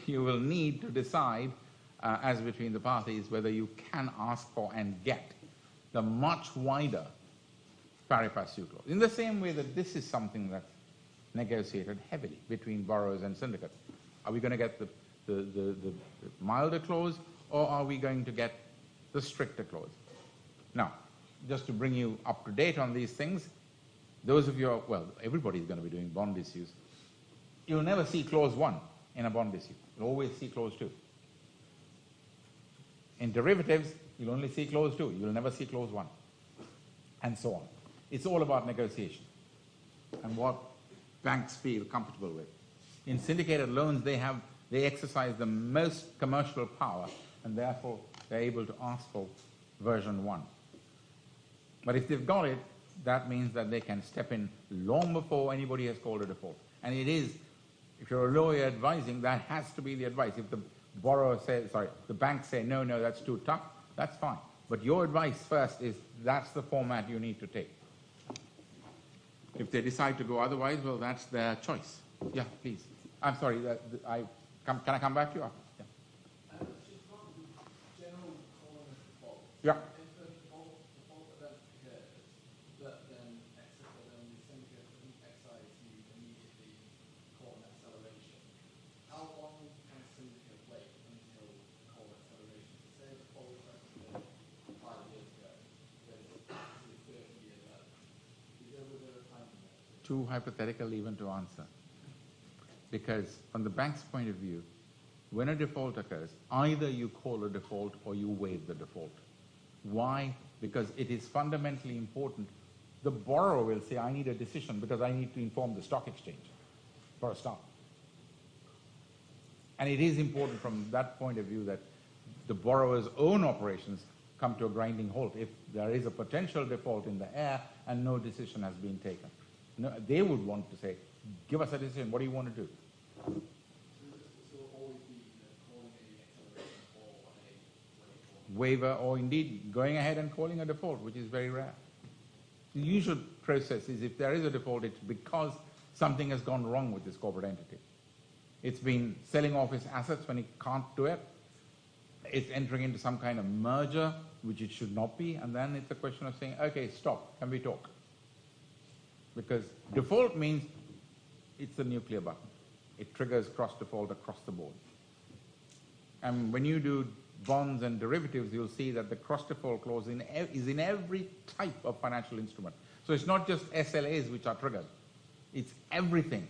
You will need to decide as between the parties whether you can ask for and get the much wider pari passu clause. In the same way that this is something that's negotiated heavily between borrowers and syndicate. Are we going to get the milder clause, or are we going to get the stricter clause? Now, just to bring you up to date on these things, those of you, well, everybody's going to be doing bond issues. You'll never see clause 1 in a bond issue. You'll always see clause 2. In derivatives, you'll only see clause 2. You'll never see clause 1. And so on. It's all about negotiation and what banks feel comfortable with. In syndicated loans, they exercise the most commercial power, and therefore they're able to ask for version 1. But if they've got it, that means that they can step in long before anybody has called a default. And it is, if you're a lawyer advising, that has to be the advice. If the borrower says, the bank say, no, that's too tough, that's fine. But your advice first is, that's the format you need to take. If they decide to go otherwise, well, that's their choice. Yeah, please. I'm sorry, can I come back to you after? Yeah. Just one general calling of default. Yeah. If the default event occurs, but then the syndicate doesn't excise you immediately call an acceleration, how long can a syndicate wait until call acceleration? So say the default occurred 5 years ago, then it's 30 years out. Is there a time limit? Too hypothetical even to answer. Because from the bank's point of view, when a default occurs, either you call a default or you waive the default. Why? Because it is fundamentally important. The borrower will say, I need a decision because I need to inform the stock exchange, for a start. And it is important from that point of view that the borrower's own operations come to a grinding halt if there is a potential default in the air and no decision has been taken. No, they would want to say, give us a decision, what do you want to do? So always be calling a acceleration call on a Waiver, or indeed going ahead and calling a default, which is very rare. The usual process is if there is a default, it's because something has gone wrong with this corporate entity. It's been selling off its assets when it can't do it. It's entering into some kind of merger, which it should not be, and then it's a question of saying, okay, stop, can we talk? Because default means it's a nuclear button. It triggers cross-default across the board. And when you do bonds and derivatives, you'll see that the cross-default clause is in every type of financial instrument. So it's not just SLAs which are triggered. It's everything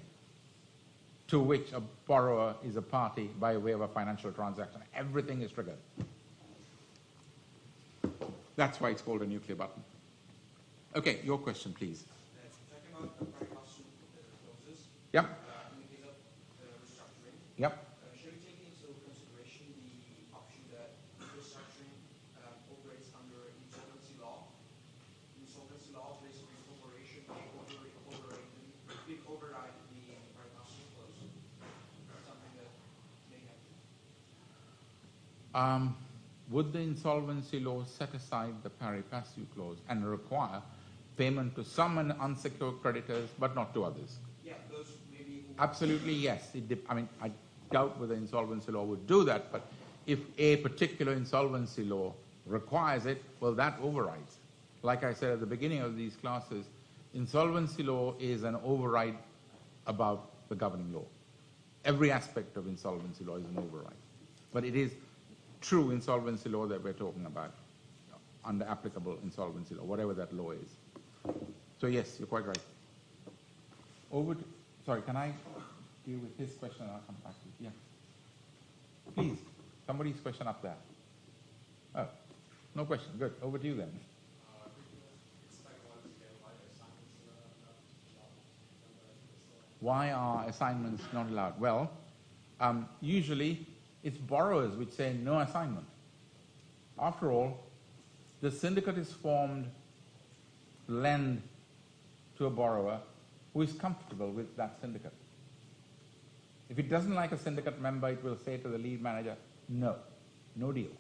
to which a borrower is a party by way of a financial transaction. Everything is triggered. That's why it's called a nuclear button. Okay, your question, please. Talking about the pari passu clauses, Yep, in the case of restructuring, yep. should we take into consideration the option that restructuring operates under insolvency law? Insolvency law, basically, corporation may override the pari passu clause. Something that may happen. Would the insolvency law set aside the pari passu clause and require payment to some unsecured creditors but not to others? Yeah, those maybe. Absolutely, yes. I doubt whether insolvency law would do that, but if a particular insolvency law requires it, well, that overrides. Like I said at the beginning of these classes, insolvency law is an override above the governing law. Every aspect of insolvency law is an override. But it is true insolvency law that we're talking about, under applicable insolvency law, whatever that law is. So yes, you're quite right. Sorry, can I deal with his question and I'll come back to you? Yeah. Please, somebody's question up there. Oh, no question. Good. Over to you then. Why are assignments not allowed? Well, usually it's borrowers which say no assignment. After all, the syndicate is formed to lend to a borrower who is comfortable with that syndicate. If it doesn't like a syndicate member, it will say to the lead manager, no deal.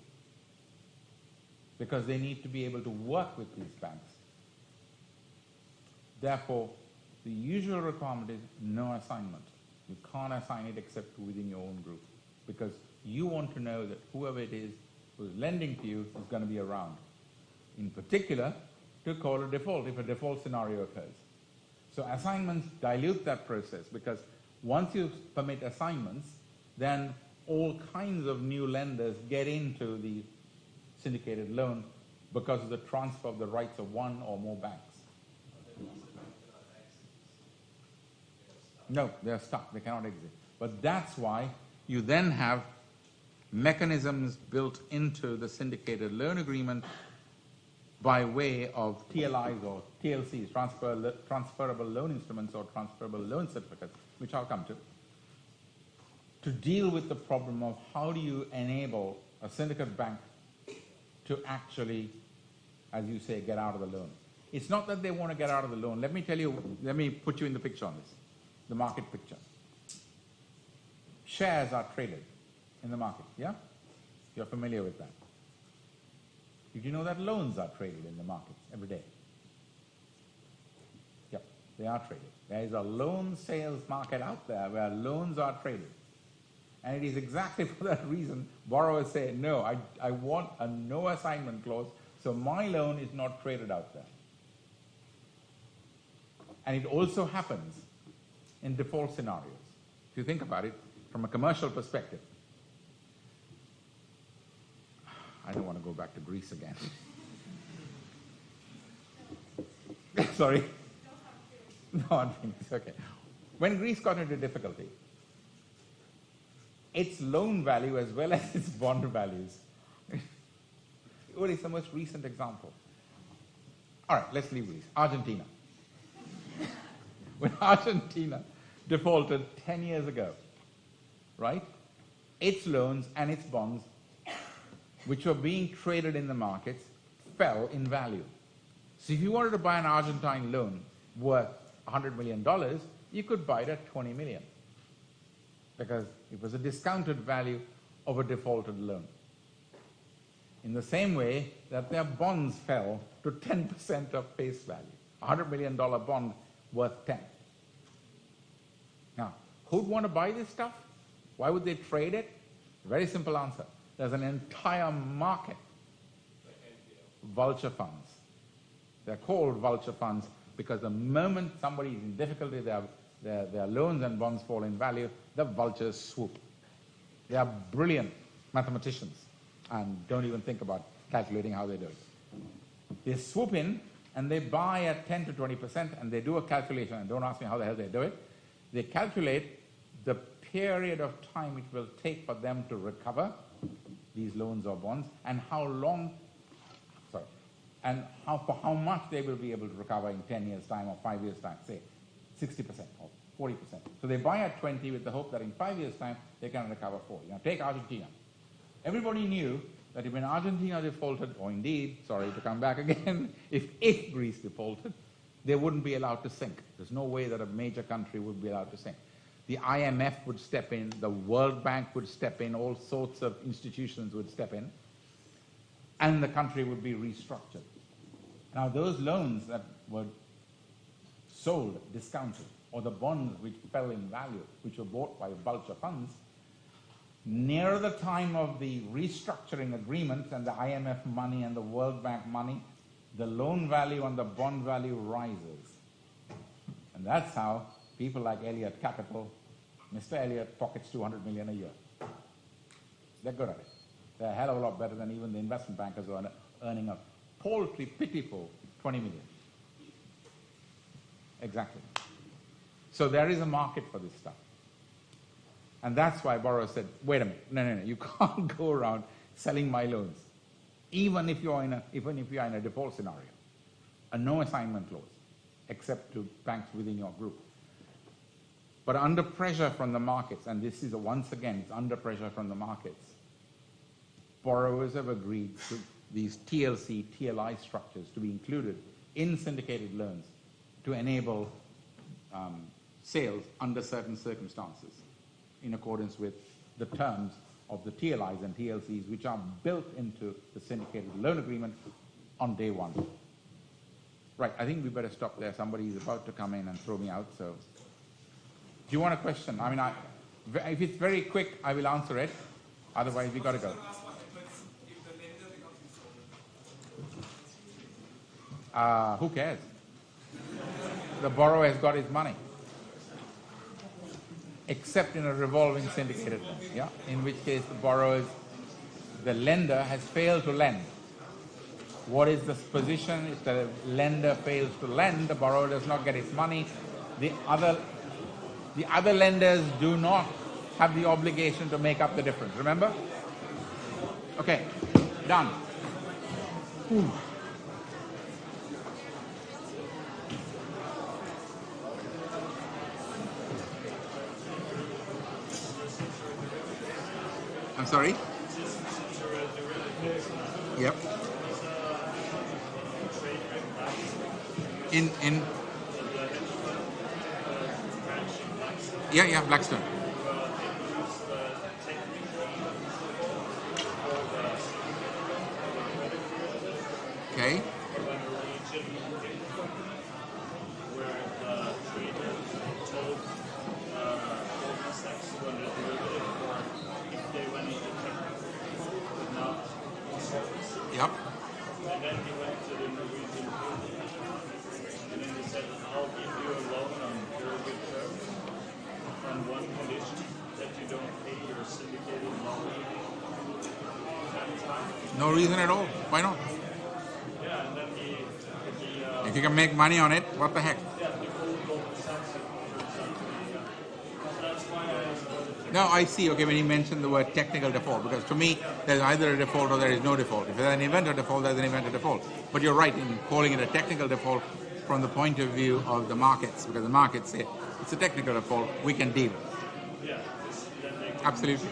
Because they need to be able to work with these banks. Therefore, the usual requirement is no assignment. You can't assign it except within your own group. Because you want to know that whoever it is who's lending to you is going to be around. In particular, to call a default if a default scenario occurs. So assignments dilute that process because once you permit assignments, then all kinds of new lenders get into the syndicated loan because of the transfer of the rights of one or more banks. No, they're stuck. They cannot exit. But that's why you then have mechanisms built into the syndicated loan agreement by way of TLIs or TLCs, transferable loan instruments or transferable loan certificates, which I'll come to deal with the problem of how do you enable a syndicate bank to actually, as you say, get out of the loan. It's not that they want to get out of the loan. Let me put you in the picture on this, the market picture. Shares are traded in the market, yeah? You're familiar with that. Did you know that loans are traded in the market every day? Yep, they are traded. There is a loan sales market out there where loans are traded. And it is exactly for that reason borrowers say, no, I want a no assignment clause, so my loan is not traded out there. And it also happens in default scenarios. If you think about it from a commercial perspective. I don't want to go back to Greece again. Sorry. No, I think it's okay. When Greece got into difficulty, its loan value as well as its bond values. What is the most recent example? All right, let's leave Greece. Argentina. When Argentina defaulted 10 years ago, right? its loans and its bonds, which were being traded in the markets, fell in value. So if you wanted to buy an Argentine loan worth $100 million, you could buy it at 20 million because it was a discounted value of a defaulted loan. In the same way that their bonds fell to 10% of face value. A $100 million bond worth 10. Now, who'd want to buy this stuff? Why would they trade it? Very simple answer. There's an entire market. Vulture funds. They're called vulture funds because the moment somebody is in difficulty, their loans and bonds fall in value, the vultures swoop. They are brilliant mathematicians and don't even think about calculating how they do it. They swoop in and they buy at 10 to 20% and they do a calculation, and don't ask me how the hell they do it. They calculate the period of time it will take for them to recover these loans or bonds and for how much they will be able to recover in 10 years' time or 5 years' time, say 60% or 40%. So they buy at 20 with the hope that in 5 years' time they can recover 40. Now take Argentina. Everybody knew that if Argentina defaulted, or indeed, sorry to come back again, if Greece defaulted, they wouldn't be allowed to sink. There's no way that a major country would be allowed to sink. The IMF would step in, the World Bank would step in, all sorts of institutions would step in, and the country would be restructured. Now those loans that were sold, discounted, or the bonds which fell in value, which were bought by vulture funds, near the time of the restructuring agreements and the IMF money and the World Bank money, the loan value and the bond value rises. And that's how people like Elliott Capital, Mr. Elliott pockets 200 million a year. They're good at it. They're a hell of a lot better than even the investment bankers who are earning a paltry, pitiful 20 million. Exactly. So there is a market for this stuff. And that's why borrowers said, wait a minute, no, you can't go around selling my loans, even if you're in a default scenario. A no assignment clause, except to banks within your group. But under pressure from the markets, and this is once again, it's under pressure from the markets, borrowers have agreed to these TLC, TLI structures to be included in syndicated loans to enable sales under certain circumstances in accordance with the terms of the TLIs and TLCs, which are built into the syndicated loan agreement on day one. Right, I think we better stop there. Somebody is about to come in and throw me out, so. Do you want a question? I mean, if it's very quick, I will answer it. Otherwise, we got to go. Who cares? The borrower has got his money. Except in a revolving syndicated loan, yeah? In which case the lender has failed to lend. What is the position? If the lender fails to lend, the borrower does not get his money. The other lenders do not have the obligation to make up the difference. Remember? Okay, done. Whew. I'm sorry? Yep. Yeah, Blackstone. Okay. Yep. And then he went to the Norwegian and then he said, I'll give you a loan on very good terms on one condition, that you don't pay your syndicated loan. No reason at all. Why not? Yeah, and then he if you can make money on it, what the heck? No, I see. Okay, when you mentioned the word technical default, because to me, there's either a default or there is no default. If there's an event of default, there's an event of default. But you're right in calling it a technical default from the point of view of the markets, because the markets say it's a technical default, we can deal with it. Absolutely.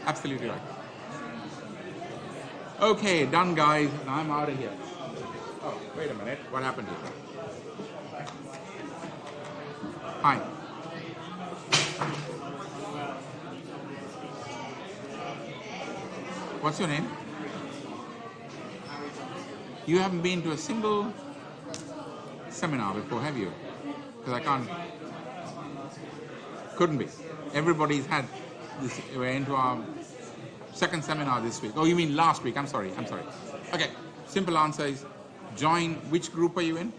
Absolutely right. Okay, done, guys. Now I'm out of here. Oh, wait a minute. What happened here? Hi. What's your name? You haven't been to a single seminar before, have you? Because I can't. Couldn't be. Everybody's had this. We're into our second seminar this week. Oh, you mean last week? I'm sorry. Okay. Simple answer is join. Which group are you in?